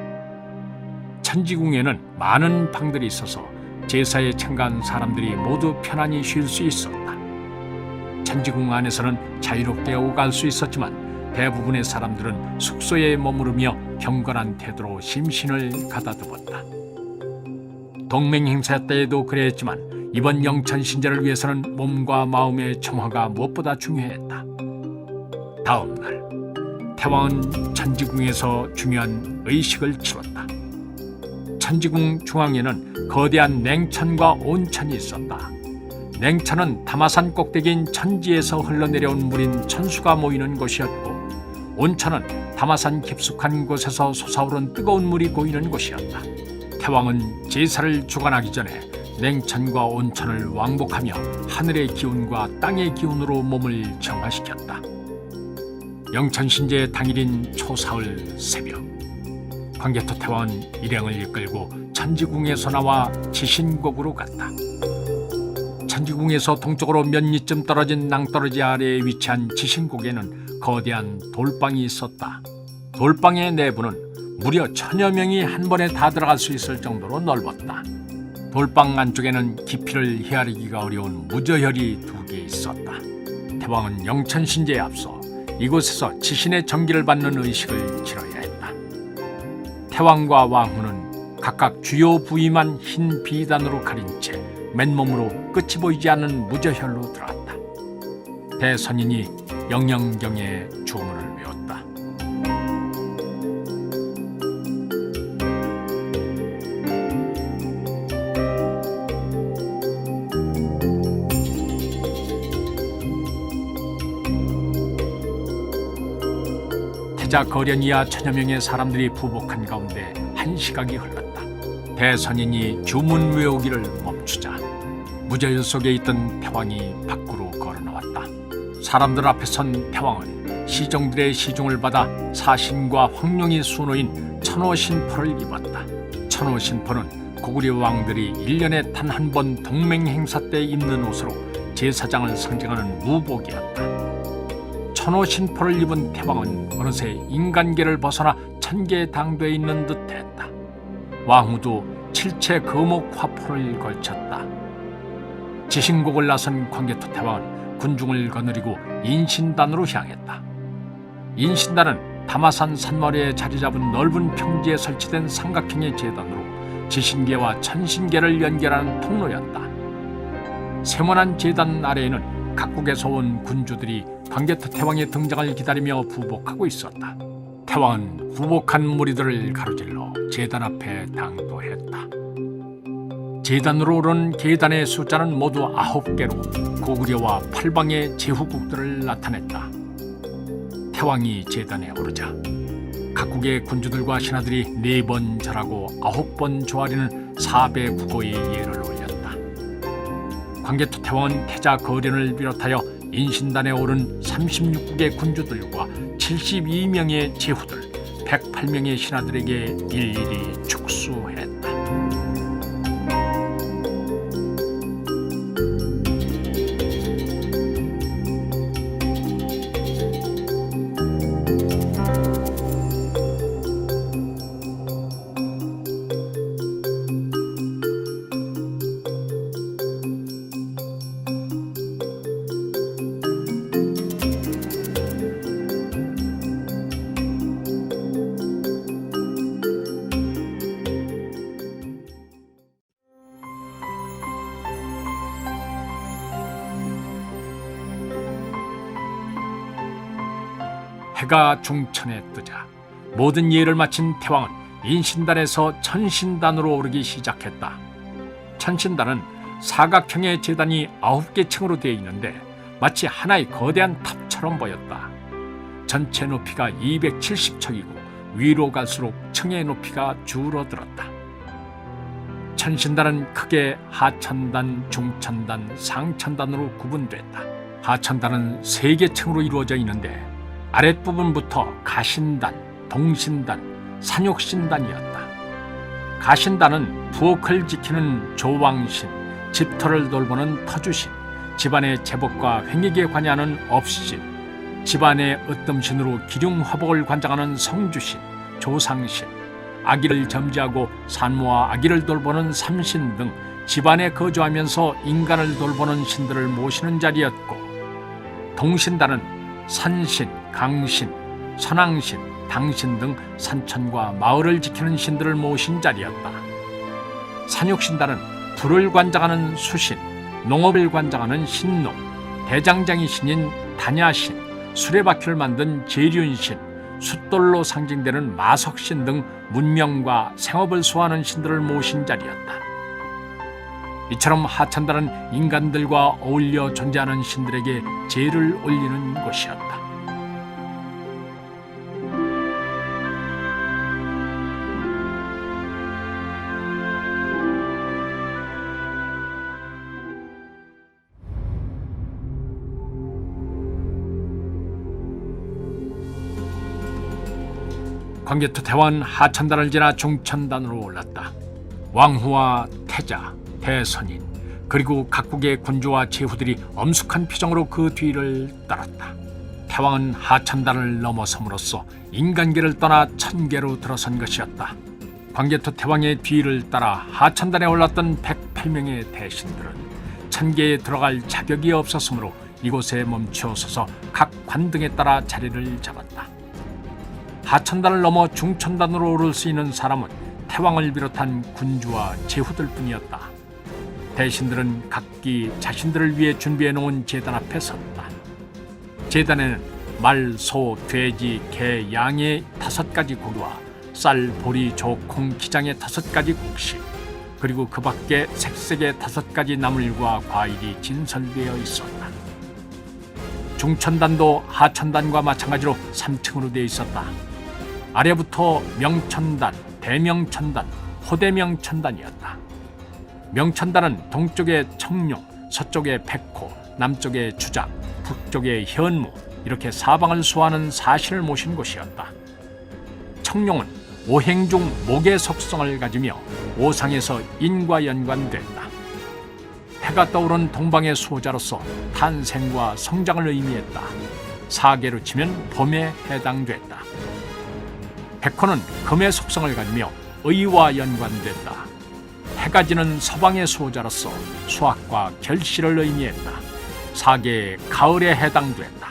천지궁에는 많은 방들이 있어서 제사에 참가한 사람들이 모두 편안히 쉴 수 있었다. 천지궁 안에서는 자유롭게 오갈 수 있었지만 대부분의 사람들은 숙소에 머무르며 경건한 태도로 심신을 가다듬었다. 동맹 행사였다 해도 그랬지만 이번 영천 신제를 위해서는 몸과 마음의 청화가 무엇보다 중요했다. 다음 날 태왕은 천지궁에서 중요한 의식을 치렀다. 천지궁 중앙에는 거대한 냉천과 온천이 있었다. 냉천은 다마산 꼭대기인 천지에서 흘러내려온 물인 천수가 모이는 곳이었고, 온천은 다마산 깊숙한 곳에서 솟아오른 뜨거운 물이 고이는 곳이었다. 태왕은 제사를 주관하기 전에 냉천과 온천을 왕복하며 하늘의 기운과 땅의 기운으로 몸을 정화시켰다. 영천신제 당일인 초사흘 새벽, 광개토 태왕은 일행을 이끌고 천지궁에서 나와 지신곡으로 갔다. 천지궁에서 동쪽으로 몇 리쯤 떨어진 낭떠러지 아래에 위치한 지신곡에는 거대한 돌방이 있었다. 돌방의 내부는 무려 1000여 명이 한 번에 다 들어갈 수 있을 정도로 넓었다. 돌방 안쪽에는 깊이를 헤아리기가 어려운 무저혈이 2개 있었다. 태왕은 영천신제에 앞서 이곳에서 지신의 정기를 받는 의식을 치러야 했다. 태왕과 왕후는 각각 주요 부위만 흰 비단으로 가린 채 맨몸으로 끝이 보이지 않는 무저혈로 들어왔다. 대선인이 영영경의 주문을 외웠다. 태자 거련이야 1000여 명의 사람들이 부복한 가운데 1시각이 흘렀다. 대선인이 주문 외우기를 멈추자 무저혈 속에 있던 태왕이 밖으로 걸어나왔다. 사람들 앞에 선 태왕은 시종들의 시중을 받아 사신과 황룡이 수놓인 천호신포를 입었다. 천호신포는 고구려 왕들이 1년에 단 한 번 동맹 행사 때 입는 옷으로 제사장을 상징하는 무복이었다. 천호신포를 입은 태왕은 어느새 인간계를 벗어나 천계에 당도해 있는 듯했다. 왕후도 칠체 거목 화포를 걸쳤다. 지신곡을 나선 광개토 태왕은 군중을 거느리고 인신단으로 향했다. 인신단은 다마산 산머리에 자리 잡은 넓은 평지에 설치된 삼각형의 제단으로 지신계와 천신계를 연결하는 통로였다. 세모난 제단 아래에는 각국에서 온 군주들이 광개토 태왕의 등장을 기다리며 부복하고 있었다. 태왕은 부복한 무리들을 가로질러 제단 앞에 당도했다. 제단으로 오른 계단의 숫자는 모두 9개로 고구려와 팔방의 제후국들을 나타냈다. 태왕이 제단에 오르자 각국의 군주들과 신하들이 4번 절하고 9번 조아리는 4배 국어의 예를 올렸다. 광개토 태왕은 태자 거련을 비롯하여 인신단에 오른 36국의 군주들과 72명의 제후들, 108명의 신하들에게 일일이 축수했다. 해가 중천에 뜨자 모든 예를 마친 태왕은 인신단에서 천신단으로 오르기 시작했다. 천신단은 사각형의 제단이 9개 층으로 되어 있는데 마치 하나의 거대한 탑처럼 보였다. 전체 높이가 270척이고 위로 갈수록 층의 높이가 줄어들었다. 천신단은 크게 하천단, 중천단, 상천단으로 구분됐다. 하천단은 3개 층으로 이루어져 있는데 아랫부분부터 가신단, 동신단, 산욕신단이었다. 가신단은 부엌을 지키는 조왕신, 집터를 돌보는 터주신, 집안의 제복과 횡익에 관여하는 업신, 집안의 으뜸신으로 기륭화복을 관장하는 성주신, 조상신, 아기를 점지하고 산모와 아기를 돌보는 삼신 등 집안에 거주하면서 인간을 돌보는 신들을 모시는 자리였고, 동신단은 산신, 강신, 선왕신, 당신 등 산천과 마을을 지키는 신들을 모신 자리였다. 산육신단은 불을 관장하는 수신, 농업을 관장하는 신농, 대장장이 신인 단야신, 수레바퀴를 만든 재륜신, 숫돌로 상징되는 마석신 등 문명과 생업을 수호하는 신들을 모신 자리였다. 이처럼 하천단은 인간들과 어울려 존재하는 신들에게 제를 올리는 곳이었다. 광개토 대왕은 하천단을 지나 중천단으로 올랐다. 왕후와 태자, 대선인, 그리고 각국의 군주와 제후들이 엄숙한 표정으로 그 뒤를 따랐다. 태왕은 하천단을 넘어섬으로써 인간계를 떠나 천계로 들어선 것이었다. 광개토 태왕의 뒤를 따라 하천단에 올랐던 108명의 대신들은 천계에 들어갈 자격이 없었으므로 이곳에 멈추어 서서 각 관등에 따라 자리를 잡았다. 하천단을 넘어 중천단으로 오를 수 있는 사람은 태왕을 비롯한 군주와 제후들 뿐이었다. 대신들은 각기 자신들을 위해 준비해 놓은 제단 앞에 섰다. 제단에는 말, 소, 돼지, 개, 양의 5가지 고기와 쌀, 보리, 조, 콩, 기장의 5가지 곡식, 그리고 그 밖에 색색의 5가지 나물과 과일이 진설되어 있었다. 중천단도 하천단과 마찬가지로 3층으로 되어 있었다. 아래부터 명천단, 대명천단, 호대명천단이었다. 명천단은 동쪽에 청룡, 서쪽에 백호, 남쪽에 주작, 북쪽에 현무, 이렇게 사방을 수호하는 사신을 모신 곳이었다. 청룡은 오행 중 목의 속성을 가지며 오상에서 인과 연관됐다. 해가 떠오른 동방의 수호자로서 탄생과 성장을 의미했다. 사계로 치면 봄에 해당됐다. 백호는 금의 속성을 가지며 의와 연관됐다. 해가 지는 서방의 수호자로서 수확과 결실을 의미했다. 사계의 가을에 해당됐다.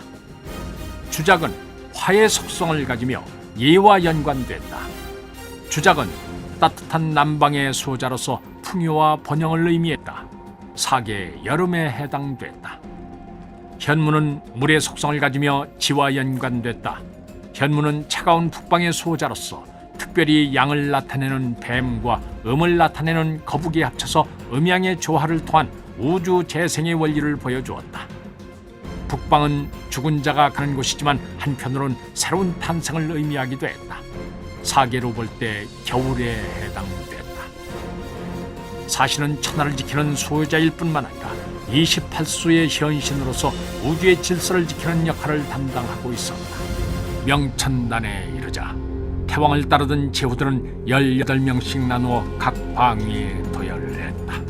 주작은 화의 속성을 가지며 예와 연관됐다. 주작은 따뜻한 남방의 수호자로서 풍요와 번영을 의미했다. 사계의 여름에 해당됐다. 현무는 물의 속성을 가지며 지와 연관됐다. 현무는 차가운 북방의 수호자로서 특별히 양을 나타내는 뱀과 음을 나타내는 거북이 합쳐서 음양의 조화를 통한 우주 재생의 원리를 보여주었다. 북방은 죽은 자가 가는 곳이지만 한편으론 새로운 탄생을 의미하기도 했다. 사계로 볼 때 겨울에 해당됐다. 사신은 천하를 지키는 수호자일 뿐만 아니라 28수의 현신으로서 우주의 질서를 지키는 역할을 담당하고 있었다. 명천단에 이르자 태왕을 따르던 제후들은 18명씩 나누어 각 방위에 도열을 했다.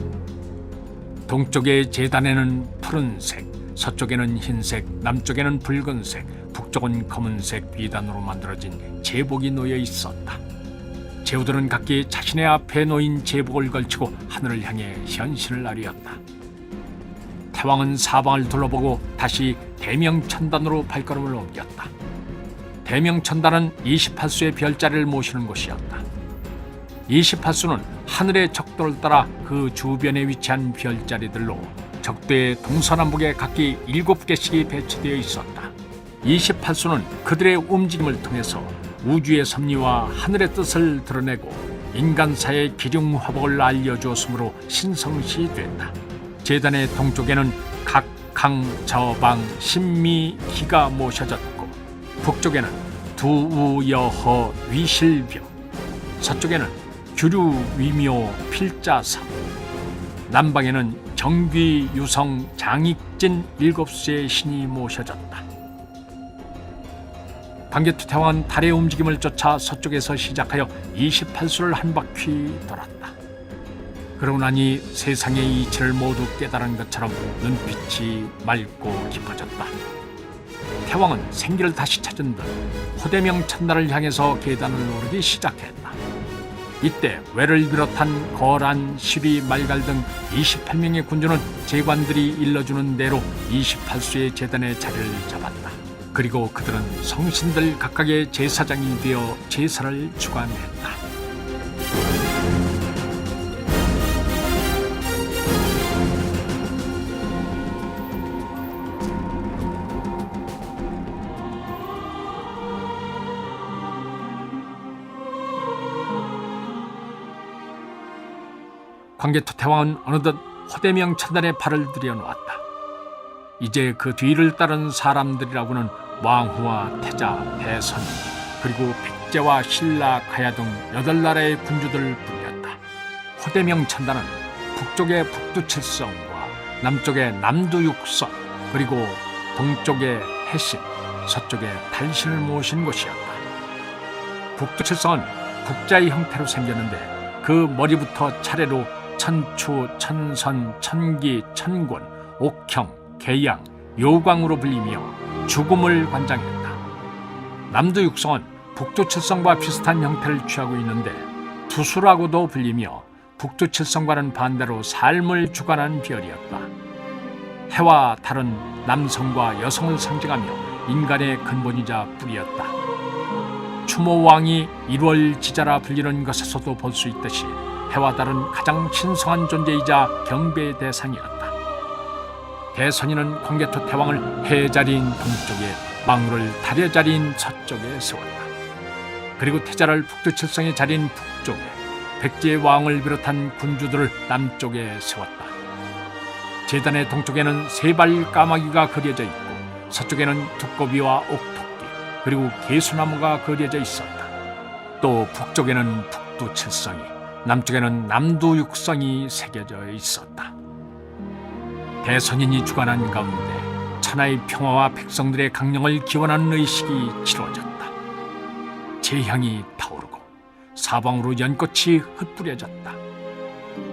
동쪽의 제단에는 푸른색, 서쪽에는 흰색, 남쪽에는 붉은색, 북쪽은 검은색 비단으로 만들어진 제복이 놓여 있었다. 제후들은 각기 자신의 앞에 놓인 제복을 걸치고 하늘을 향해 현신을 아뢰었다. 태왕은 사방을 둘러보고 다시 대명천단으로 발걸음을 옮겼다. 대명천단은 28수의 별자리를 모시는 곳이었다. 28수는 하늘의 적도를 따라 그 주변에 위치한 별자리들로 적도의 동서남북에 각기 7개씩이 배치되어 있었다. 28수는 그들의 움직임을 통해서 우주의 섭리와 하늘의 뜻을 드러내고 인간사의 기륭화복을 알려주었으므로 신성시 됐다. 제단의 동쪽에는 각, 강, 저방, 신미, 기가 모셔졌고 북쪽에는 두우, 여허, 위실병, 서쪽에는 규류, 위묘, 필자삼, 남방에는 정귀, 유성, 장익진 7수의 신이 모셔졌다. 광개토 태왕은 달의 움직임을 쫓아 서쪽에서 시작하여 28수를 한 바퀴 돌았다. 그러고 나니 세상의 이치를 모두 깨달은 것처럼 눈빛이 맑고 깊어졌다. 태왕은 생기를 다시 찾은 듯 호대명 천단을 향해서 계단을 오르기 시작했다. 이때 외를 비롯한 거란, 시리, 말갈 등 28명의 군주는 제관들이 일러주는 대로 28수의 제단에 자리를 잡았다. 그리고 그들은 성신들 각각의 제사장이 되어 제사를 주관했다. 광개토 태왕은 어느덧 호대명 천단에 발을 들여놓았다. 이제 그 뒤를 따른 사람들이라고는 왕후와 태자, 대선, 그리고 백제와 신라, 가야 등 8나라의 군주들을 불렸다. 호대명 천단은 북쪽의 북두칠성과 남쪽의 남두육성, 그리고 동쪽의 해신, 서쪽의 달신을 모신 곳이었다. 북두칠성은 국자의 형태로 생겼는데 그 머리부터 차례로 천추, 천선, 천기, 천군, 옥형, 계양, 요광으로 불리며 죽음을 관장했다. 남두육성은 북두칠성과 비슷한 형태를 취하고 있는데 두수라고도 불리며 북두칠성과는 반대로 삶을 주관한 별이었다. 해와 달은 남성과 여성을 상징하며 인간의 근본이자 뿌리였다. 추모왕이 1월지자라 불리는 것에서도 볼 수 있듯이 해와 달은 가장 신성한 존재이자 경배의 대상이었다. 대선인은 광개토 태왕을 해 자리인 동쪽에, 망우를 달의 자리인 서쪽에 세웠다. 그리고 태자를 북두칠성의 자리인 북쪽에, 백제의 왕을 비롯한 군주들을 남쪽에 세웠다. 제단의 동쪽에는 세발 까마귀가 그려져 있고 서쪽에는 두꺼비와 옥토끼, 그리고 개수나무가 그려져 있었다. 또 북쪽에는 북두칠성이, 남쪽에는 남두육성이 새겨져 있었다. 대선인이 주관한 가운데 천하의 평화와 백성들의 강령을 기원하는 의식이 치러졌다. 재향이 타오르고 사방으로 연꽃이 흩뿌려졌다.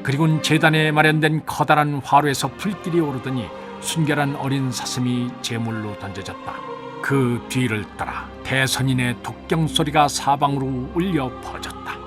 그리고는 제단에 마련된 커다란 화로에서 불길이 오르더니 순결한 어린 사슴이 제물로 던져졌다. 그 뒤를 따라 대선인의 독경 소리가 사방으로 울려 퍼졌다.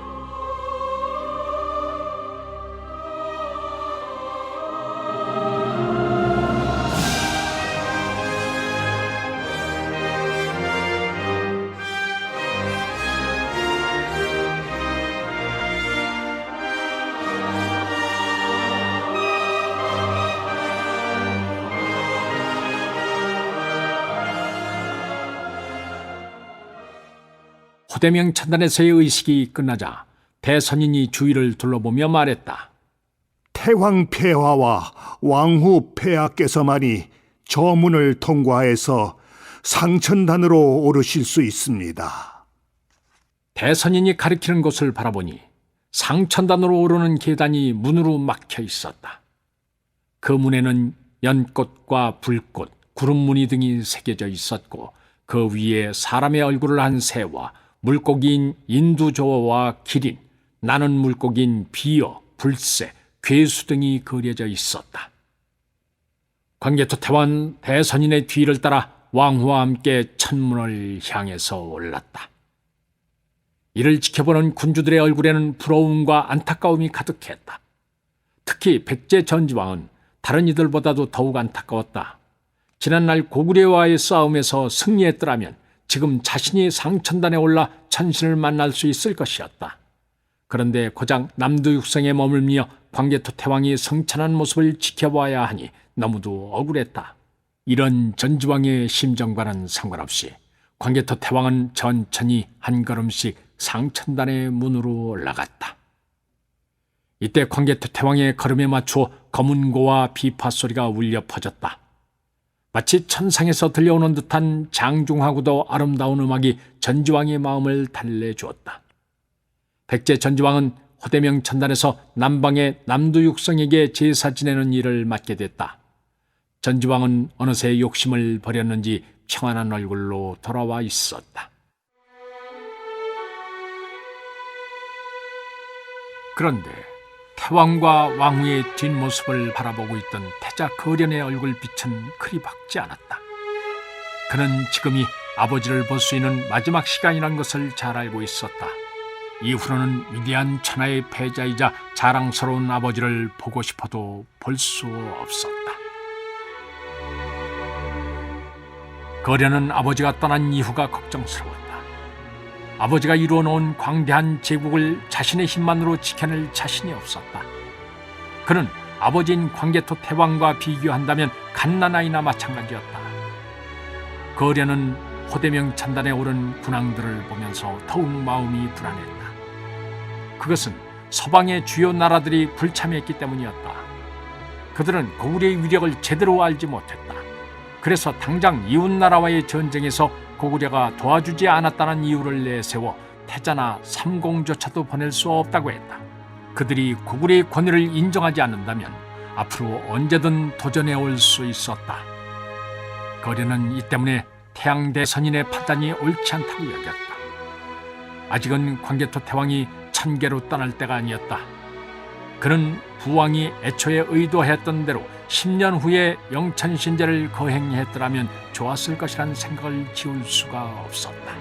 호대명 천단에서의 의식이 끝나자 대선인이 주위를 둘러보며 말했다. 태왕 폐하와 왕후 폐하께서만이 저 문을 통과해서 상천단으로 오르실 수 있습니다. 대선인이 가리키는 곳을 바라보니 상천단으로 오르는 계단이 문으로 막혀 있었다. 그 문에는 연꽃과 불꽃, 구름무늬 등이 새겨져 있었고 그 위에 사람의 얼굴을 한 새와 물고기인 인두조어와 기린, 나는 물고기인 비어, 불새, 괴수 등이 그려져 있었다. 광개토 태왕은 대선인의 뒤를 따라 왕후와 함께 천문을 향해서 올랐다. 이를 지켜보는 군주들의 얼굴에는 부러움과 안타까움이 가득했다. 특히 백제 전지왕은 다른 이들보다도 더욱 안타까웠다. 지난날 고구려와의 싸움에서 승리했더라면 지금 자신이 상천단에 올라 천신을 만날 수 있을 것이었다. 그런데 고작 남두육성에 머물며 광개토 태왕이 성천한 모습을 지켜봐야 하니 너무도 억울했다. 이런 전지왕의 심정과는 상관없이 광개토 태왕은 천천히 한 걸음씩 상천단의 문으로 올라갔다. 이때 광개토 태왕의 걸음에 맞추어 검은고와 비파 소리가 울려 퍼졌다. 마치 천상에서 들려오는 듯한 장중하고도 아름다운 음악이 전지왕의 마음을 달래주었다. 백제 전지왕은 호대명 천단에서 남방의 남두육성에게 제사 지내는 일을 맡게 됐다. 전지왕은 어느새 욕심을 버렸는지 평안한 얼굴로 돌아와 있었다. 그런데 태왕과 왕후의 뒷모습을 바라보고 있던 태자 거련의 얼굴빛은 그리 밝지 않았다. 그는 지금이 아버지를 볼 수 있는 마지막 시간이란 것을 잘 알고 있었다. 이후로는 위대한 천하의 패자이자 자랑스러운 아버지를 보고 싶어도 볼 수 없었다. 거련은 아버지가 떠난 이후가 걱정스러웠다. 아버지가 이루어놓은 광대한 제국을 자신의 힘만으로 지켜낼 자신이 없었다. 그는 아버지인 광개토 태왕과 비교한다면 갓난아이나 마찬가지였다. 거련은 호대명 찬단에 오른 군왕들을 보면서 더욱 마음이 불안했다. 그것은 서방의 주요 나라들이 불참했기 때문이었다. 그들은 고구려의 위력을 제대로 알지 못했다. 그래서 당장 이웃나라와의 전쟁에서 고구려가 도와주지 않았다는 이유를 내세워 태자나 삼공조차도 보낼 수 없다고 했다. 그들이 고구려의 권위를 인정하지 않는다면 앞으로 언제든 도전해 올 수 있었다. 거련은 이 때문에 태양대선인의 판단이 옳지 않다고 여겼다. 아직은 광개토 태왕이 천계로 떠날 때가 아니었다. 그는 부왕이 애초에 의도했던 대로 10년 후에 영천신제를 거행했더라면 좋았을 것이라는 생각을 지울 수가 없었다.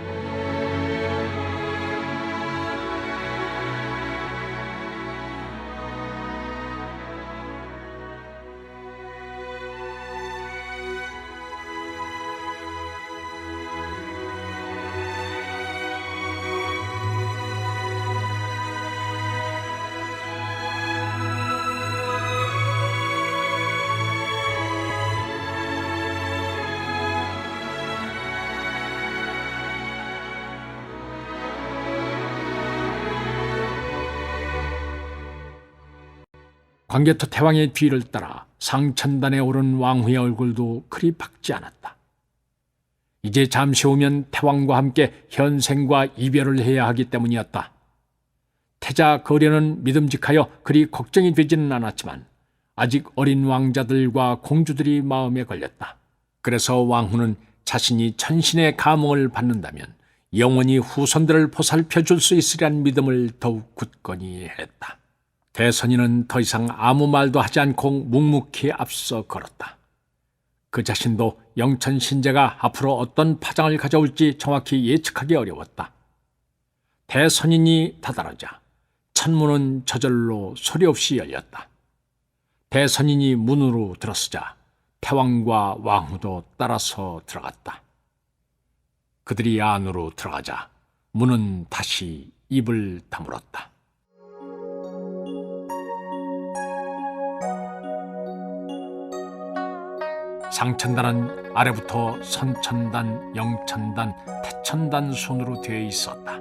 광개토 태왕의 뒤를 따라 상천단에 오른 왕후의 얼굴도 그리 밝지 않았다. 이제 잠시 후면 태왕과 함께 현생과 이별을 해야 하기 때문이었다. 태자 거련은 믿음직하여 그리 걱정이 되지는 않았지만 아직 어린 왕자들과 공주들이 마음에 걸렸다. 그래서 왕후는 자신이 천신의 감흥을 받는다면 영원히 후손들을 보살펴 줄 수 있으리란 믿음을 더욱 굳건히 했다. 대선인은 더 이상 아무 말도 하지 않고 묵묵히 앞서 걸었다. 그 자신도 영천신제가 앞으로 어떤 파장을 가져올지 정확히 예측하기 어려웠다. 대선인이 다다르자 천문은 저절로 소리 없이 열렸다. 대선인이 문으로 들어서자 태왕과 왕후도 따라서 들어갔다. 그들이 안으로 들어가자 문은 다시 입을 다물었다. 상천단은 아래부터 선천단, 영천단, 태천단 순으로 되어 있었다.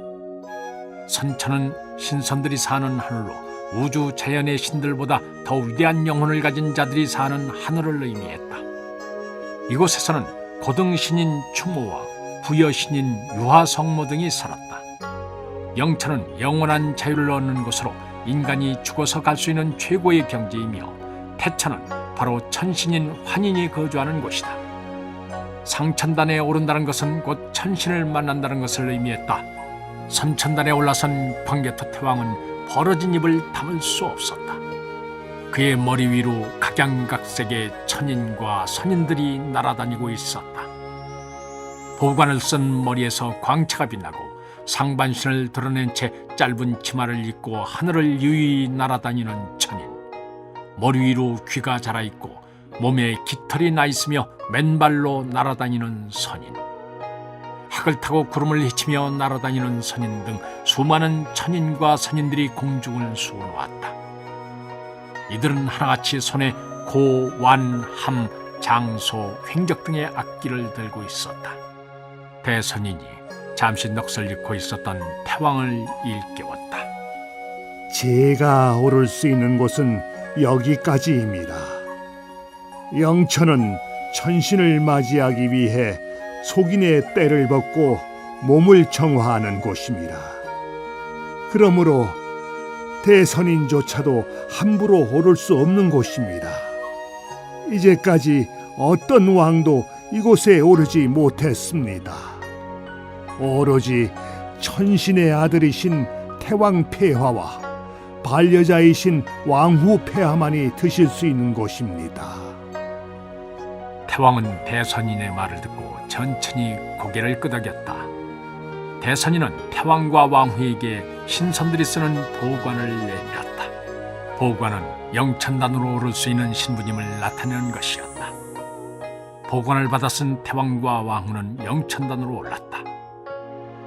선천은 신선들이 사는 하늘로 우주 자연의 신들보다 더 위대한 영혼을 가진 자들이 사는 하늘을 의미했다. 이곳에서는 고등신인 추모와 부여신인 유화성모 등이 살았다. 영천은 영원한 자유를 얻는 곳으로 인간이 죽어서 갈 수 있는 최고의 경지이며 태천은 바로 천신인 환인이 거주하는 곳이다. 상천단에 오른다는 것은 곧 천신을 만난다는 것을 의미했다. 선천단에 올라선 광개토 태왕은 벌어진 입을 담을 수 없었다. 그의 머리 위로 각양각색의 천인과 선인들이 날아다니고 있었다. 보관을 쓴 머리에서 광채가 빛나고 상반신을 드러낸 채 짧은 치마를 입고 하늘을 유유히 날아다니는 천인, 머리 위로 귀가 자라있고 몸에 깃털이 나 있으며 맨발로 날아다니는 선인, 학을 타고 구름을 헤치며 날아다니는 선인 등 수많은 천인과 선인들이 공중을 수놓았다. 이들은 하나같이 손에 고, 완, 함, 장소, 횡적 등의 악기를 들고 있었다. 대선인이 잠시 넋을 잃고 있었던 태왕을 일깨웠다. 제가 오를 수 있는 곳은 여기까지입니다. 영천은 천신을 맞이하기 위해 속인의 때를 벗고 몸을 정화하는 곳입니다. 그러므로 대선인조차도 함부로 오를 수 없는 곳입니다. 이제까지 어떤 왕도 이곳에 오르지 못했습니다. 오로지 천신의 아들이신 태왕 폐하와 반려자이신 왕후 폐하만이 드실 수 있는 것입니다. 태왕은 대선인의 말을 듣고 천천히 고개를 끄덕였다. 대선인은 태왕과 왕후에게 신선들이 쓰는 보관을 내밀었다. 보관은 영천단으로 오를 수 있는 신부님을 나타내는 것이었다. 보관을 받아 쓴 태왕과 왕후는 영천단으로 올랐다.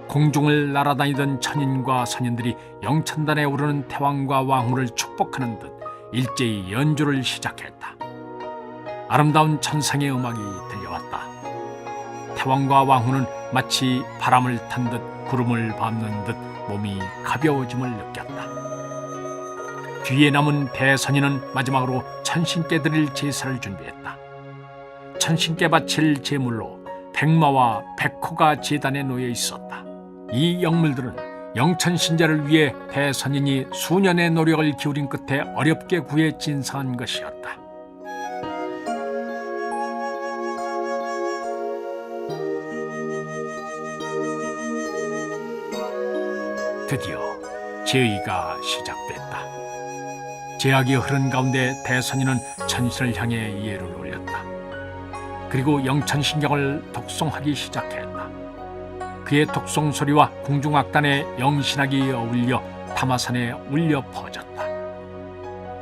공중을 날아다니던 천인과 선인들이 영천단에 오르는 태왕과 왕후를 축복하는 듯 일제히 연주를 시작했다. 아름다운 천상의 음악이 들려왔다. 태왕과 왕후는 마치 바람을 탄 듯 구름을 밟는 듯 몸이 가벼워짐을 느꼈다. 뒤에 남은 대선인은 마지막으로 천신께 드릴 제사를 준비했다. 천신께 바칠 제물로 백마와 백호가 제단에 놓여 있었다. 이 영물들은 영천신제를 위해 대선인이 수년의 노력을 기울인 끝에 어렵게 구해 진사한 것이었다. 드디어 제의가 시작됐다. 제약이 흐른 가운데 대선인은 천신을 향해 예를 올렸다. 그리고 영천신경을 독송하기 시작했다. 그의 독송 소리와 궁중악단의 영신악이 어울려 타마산에 울려 퍼졌다.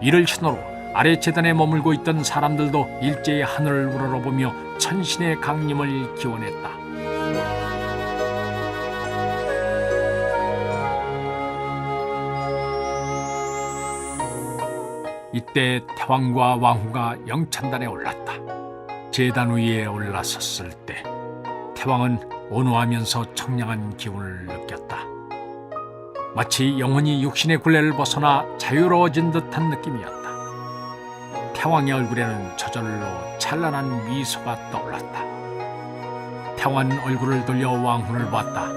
이를 신호로 아래 재단에 머물고 있던 사람들도 일제히 하늘을 우러러보며 천신의 강림을 기원했다. 이때 태왕과 왕후가 영천단에 올랐다. 제단 위에 올라섰을 때 태왕은 온화하면서 청량한 기운을 느꼈다. 마치 영혼이 육신의 굴레를 벗어나 자유로워진 듯한 느낌이었다. 태왕의 얼굴에는 저절로 찬란한 미소가 떠올랐다. 태왕은 얼굴을 돌려 왕후를 보았다.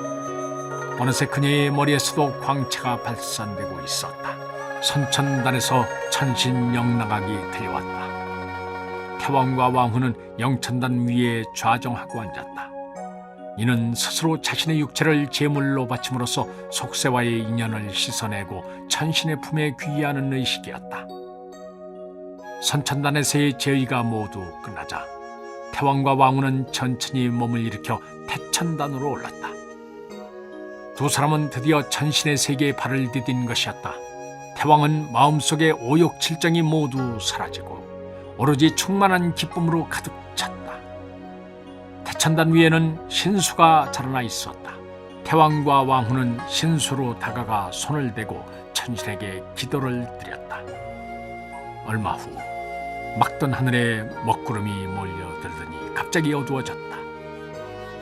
어느새 그녀의 머리에서도 광채가 발산되고 있었다. 선천단에서 천신 영락악이 들려왔다. 태왕과 왕후는 영천단 위에 좌정하고 앉았다. 이는 스스로 자신의 육체를 제물로 바침으로써 속세와의 인연을 씻어내고 천신의 품에 귀의하는 의식이었다. 선천단에서의 제의가 모두 끝나자 태왕과 왕후는 천천히 몸을 일으켜 태천단으로 올랐다. 두 사람은 드디어 천신의 세계에 발을 디딘 것이었다. 태왕은 마음속의 오욕칠정이 모두 사라지고 오로지 충만한 기쁨으로 가득 찼다. 태천단 위에는 신수가 자라나 있었다. 태왕과 왕후는 신수로 다가가 손을 대고 천신에게 기도를 드렸다. 얼마 후 막던 하늘에 먹구름이 몰려들더니 갑자기 어두워졌다.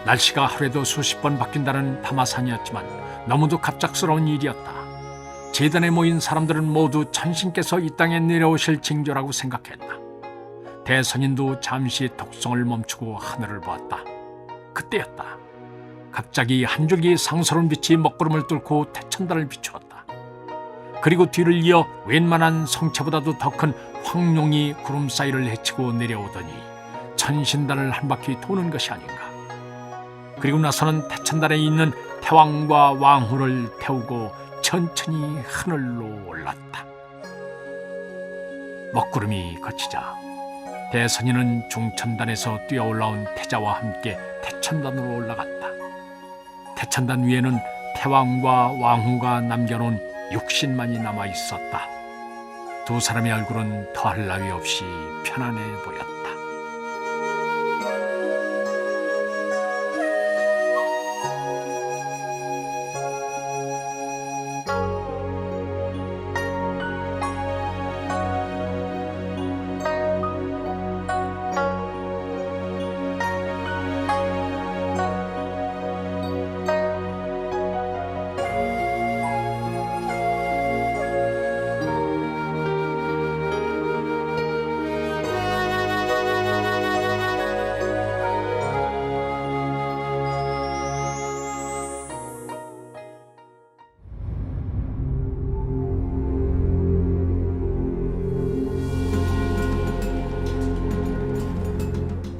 날씨가 하루에도 수십 번 바뀐다는 타마산이었지만 너무도 갑작스러운 일이었다. 제단에 모인 사람들은 모두 천신께서 이 땅에 내려오실 징조라고 생각했다. 대선인도 잠시 독성을 멈추고 하늘을 보았다. 그때였다. 갑자기 한 줄기 상스러운 빛이 먹구름을 뚫고 태천단을 비추었다. 그리고 뒤를 이어 웬만한 성체보다도 더 큰 황룡이 구름 사이를 헤치고 내려오더니 천신단을 한 바퀴 도는 것이 아닌가. 그리고 나서는 태천단에 있는 태왕과 왕후를 태우고 천천히 하늘로 올랐다. 먹구름이 거치자 대선인은 중천단에서 뛰어올라온 태자와 함께 태천단으로 올라갔다. 태천단 위에는 태왕과 왕후가 남겨놓은 육신만이 남아 있었다. 두 사람의 얼굴은 더할 나위 없이 편안해 보였다.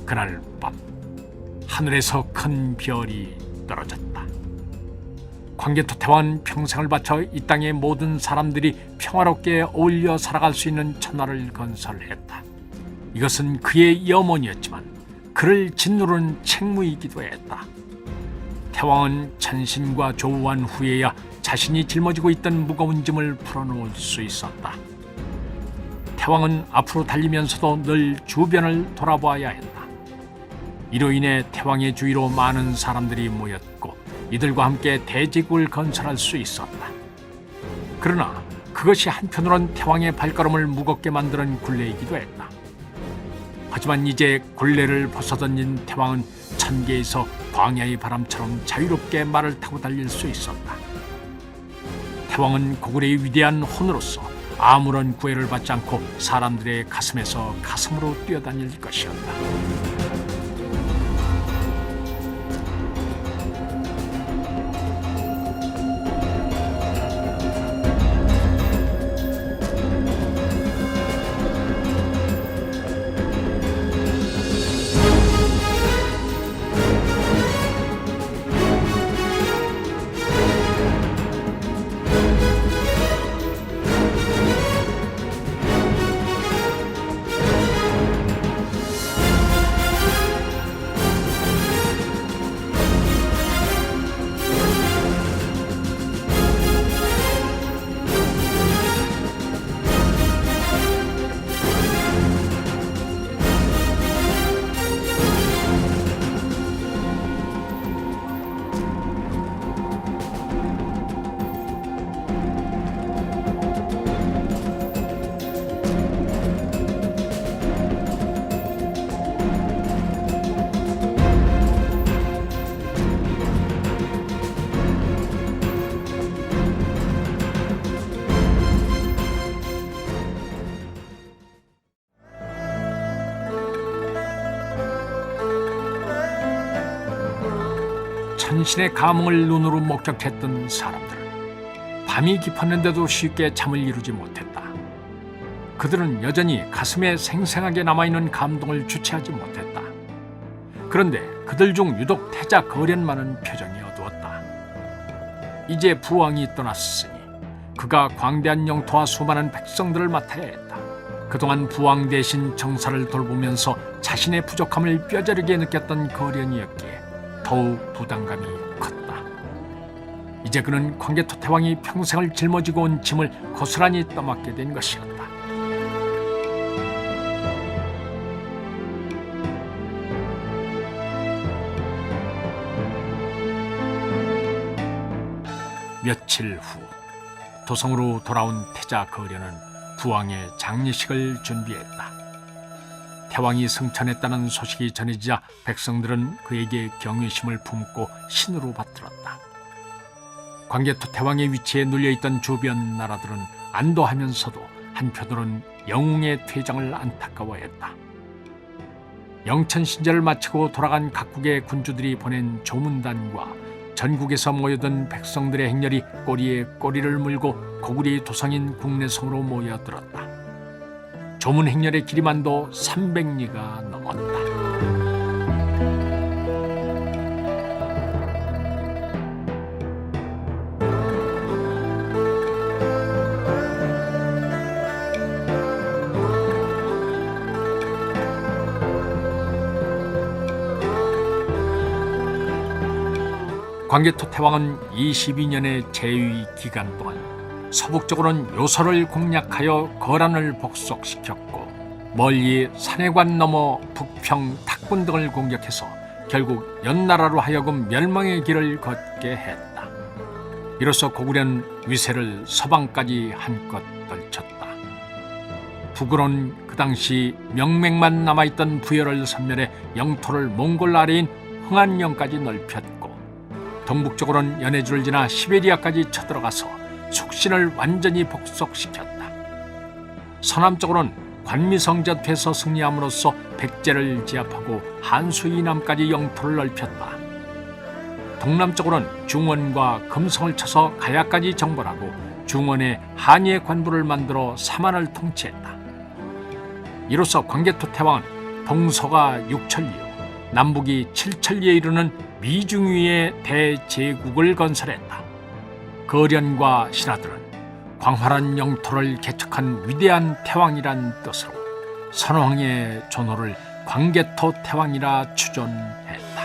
그날 밤 하늘에서 큰 별이 떨어졌다. 광개토 태왕은 평생을 바쳐 이 땅의 모든 사람들이 평화롭게 어울려 살아갈 수 있는 천하를 건설했다. 이것은 그의 염원이었지만 그를 짓누르는 책무이기도 했다. 태왕은 천신과 조우한 후에야 자신이 짊어지고 있던 무거운 짐을 풀어놓을 수 있었다. 태왕은 앞으로 달리면서도 늘 주변을 돌아보아야 했다. 이로 인해 태왕의 주위로 많은 사람들이 모였고 이들과 함께 대제국을 건설할 수 있었다. 그러나 그것이 한편으론 태왕의 발걸음을 무겁게 만드는 굴레이기도 했다. 하지만 이제 굴레를 벗어던진 태왕은 천계에서 광야의 바람처럼 자유롭게 말을 타고 달릴 수 있었다. 태왕은 고구려의 위대한 혼으로서 아무런 구애를 받지 않고 사람들의 가슴에서 가슴으로 뛰어다닐 것이었다. 천신의 감흥을 눈으로 목격했던 사람들, 밤이 깊었는데도 쉽게 잠을 이루지 못했다. 그들은 여전히 가슴에 생생하게 남아있는 감동을 주체하지 못했다. 그런데 그들 중 유독 태자 거련만은 표정이 어두웠다. 이제 부왕이 떠났으니 그가 광대한 영토와 수많은 백성들을 맡아야 했다. 그동안 부왕 대신 정사를 돌보면서 자신의 부족함을 뼈저리게 느꼈던 거련이었기에 더욱 부담감이 컸다. 이제 그는 광개토 태왕이 평생을 짊어지고 온 짐을 고스란히 떠맡게 된 것이었다. 며칠 후 도성으로 돌아온 태자 거련은 부왕의 장례식을 준비했다. 태왕이 승천했다는 소식이 전해지자 백성들은 그에게 경외심을 품고 신으로 받들었다. 광개토 태왕의 위치에 눌려있던 주변 나라들은 안도하면서도 한편으로는 영웅의 퇴장을 안타까워했다. 영천신제를 마치고 돌아간 각국의 군주들이 보낸 조문단과 전국에서 모여든 백성들의 행렬이 꼬리에 꼬리를 물고 고구려의 도성인 국내성으로 모여들었다. 조문 행렬의 길이만도 300리가 넘었다. 광개토 태왕은 22년의 재위 기간 동안 서북쪽으로는 요서를 공략하여 거란을 복속시켰고 멀리 산해관 넘어 북평 탁군 등을 공격해서 결국 연나라로 하여금 멸망의 길을 걷게 했다. 이로써 고구려는 위세를 서방까지 한껏 떨쳤다. 북으로는 그 당시 명맥만 남아있던 부여를 섬멸해 영토를 몽골 아래인 흥안령까지 넓혔고 동북쪽으로는 연해주를 지나 시베리아까지 쳐들어가서 숙신을 완전히 복속시켰다. 서남쪽으로는 관미성전투에서 승리함으로써 백제를 제압하고 한수 이남까지 영토를 넓혔다. 동남쪽으로는 중원과 금성을 쳐서 가야까지 정벌하고 중원에 한예 관부를 만들어 사만을 통치했다. 이로써 광개토 태왕은 동서가 6천리요 남북이 7천리에 이르는 미중위의 대제국을 건설했다. 거련과 신하들은 광활한 영토를 개척한 위대한 태왕이란 뜻으로 선왕의 존호를 광개토 태왕이라 추존했다.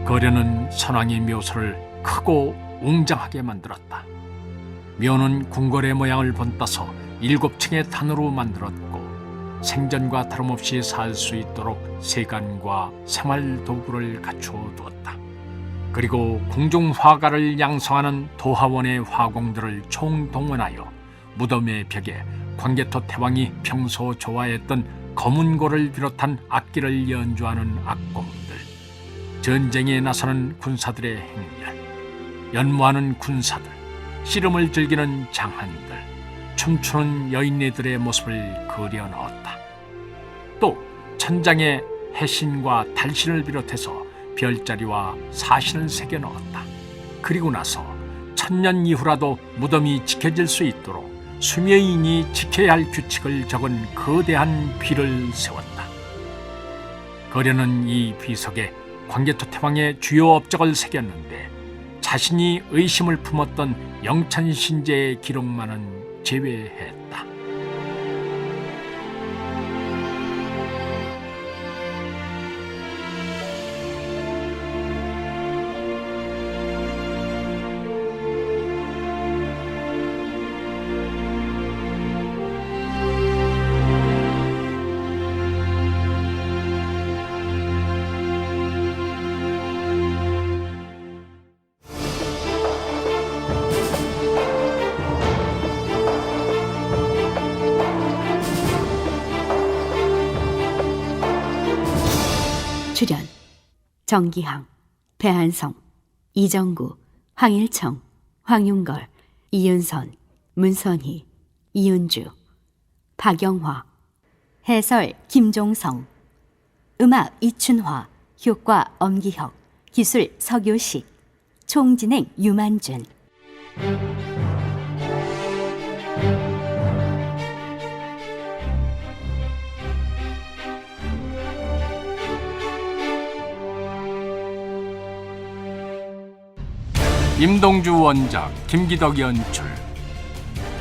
거련은 선왕의 묘소를 크고 웅장하게 만들었다. 묘는 궁궐의 모양을 본따서 7층의 단으로 만들었고 생전과 다름없이 살 수 있도록 세간과 생활 도구를 갖추어 두었다. 그리고 궁중 화가를 양성하는 도하원의 화공들을 총동원하여 무덤의 벽에 광개토 태왕이 평소 좋아했던 검은고를 비롯한 악기를 연주하는 악공들, 전쟁에 나서는 군사들의 행렬, 연무하는 군사들, 씨름을 즐기는 장한들, 춤추는 여인네들의 모습을 그려 넣었다. 또 천장에 해신과 달신을 비롯해서 별자리와 사신을 새겨 넣었다. 그리고 나서 1000년 이후라도 무덤이 지켜질 수 있도록 수묘인이 지켜야 할 규칙을 적은 거대한 비를 세웠다. 거련은 이 비석에 광개토 태왕의 주요 업적을 새겼는데 자신이 의심을 품었던 영천신제의 기록만은 제외했다. 출연 정기항, 배한성, 이정구, 황일청, 황윤걸, 이윤선, 문선희, 이윤주, 박영화. 해설 김종성. 음악 이춘화. 효과 엄기혁. 기술 서교식. 총진행 유만준. 임동주 원작, 김기덕 연출,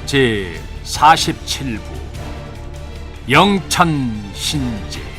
제 47부 영천신제.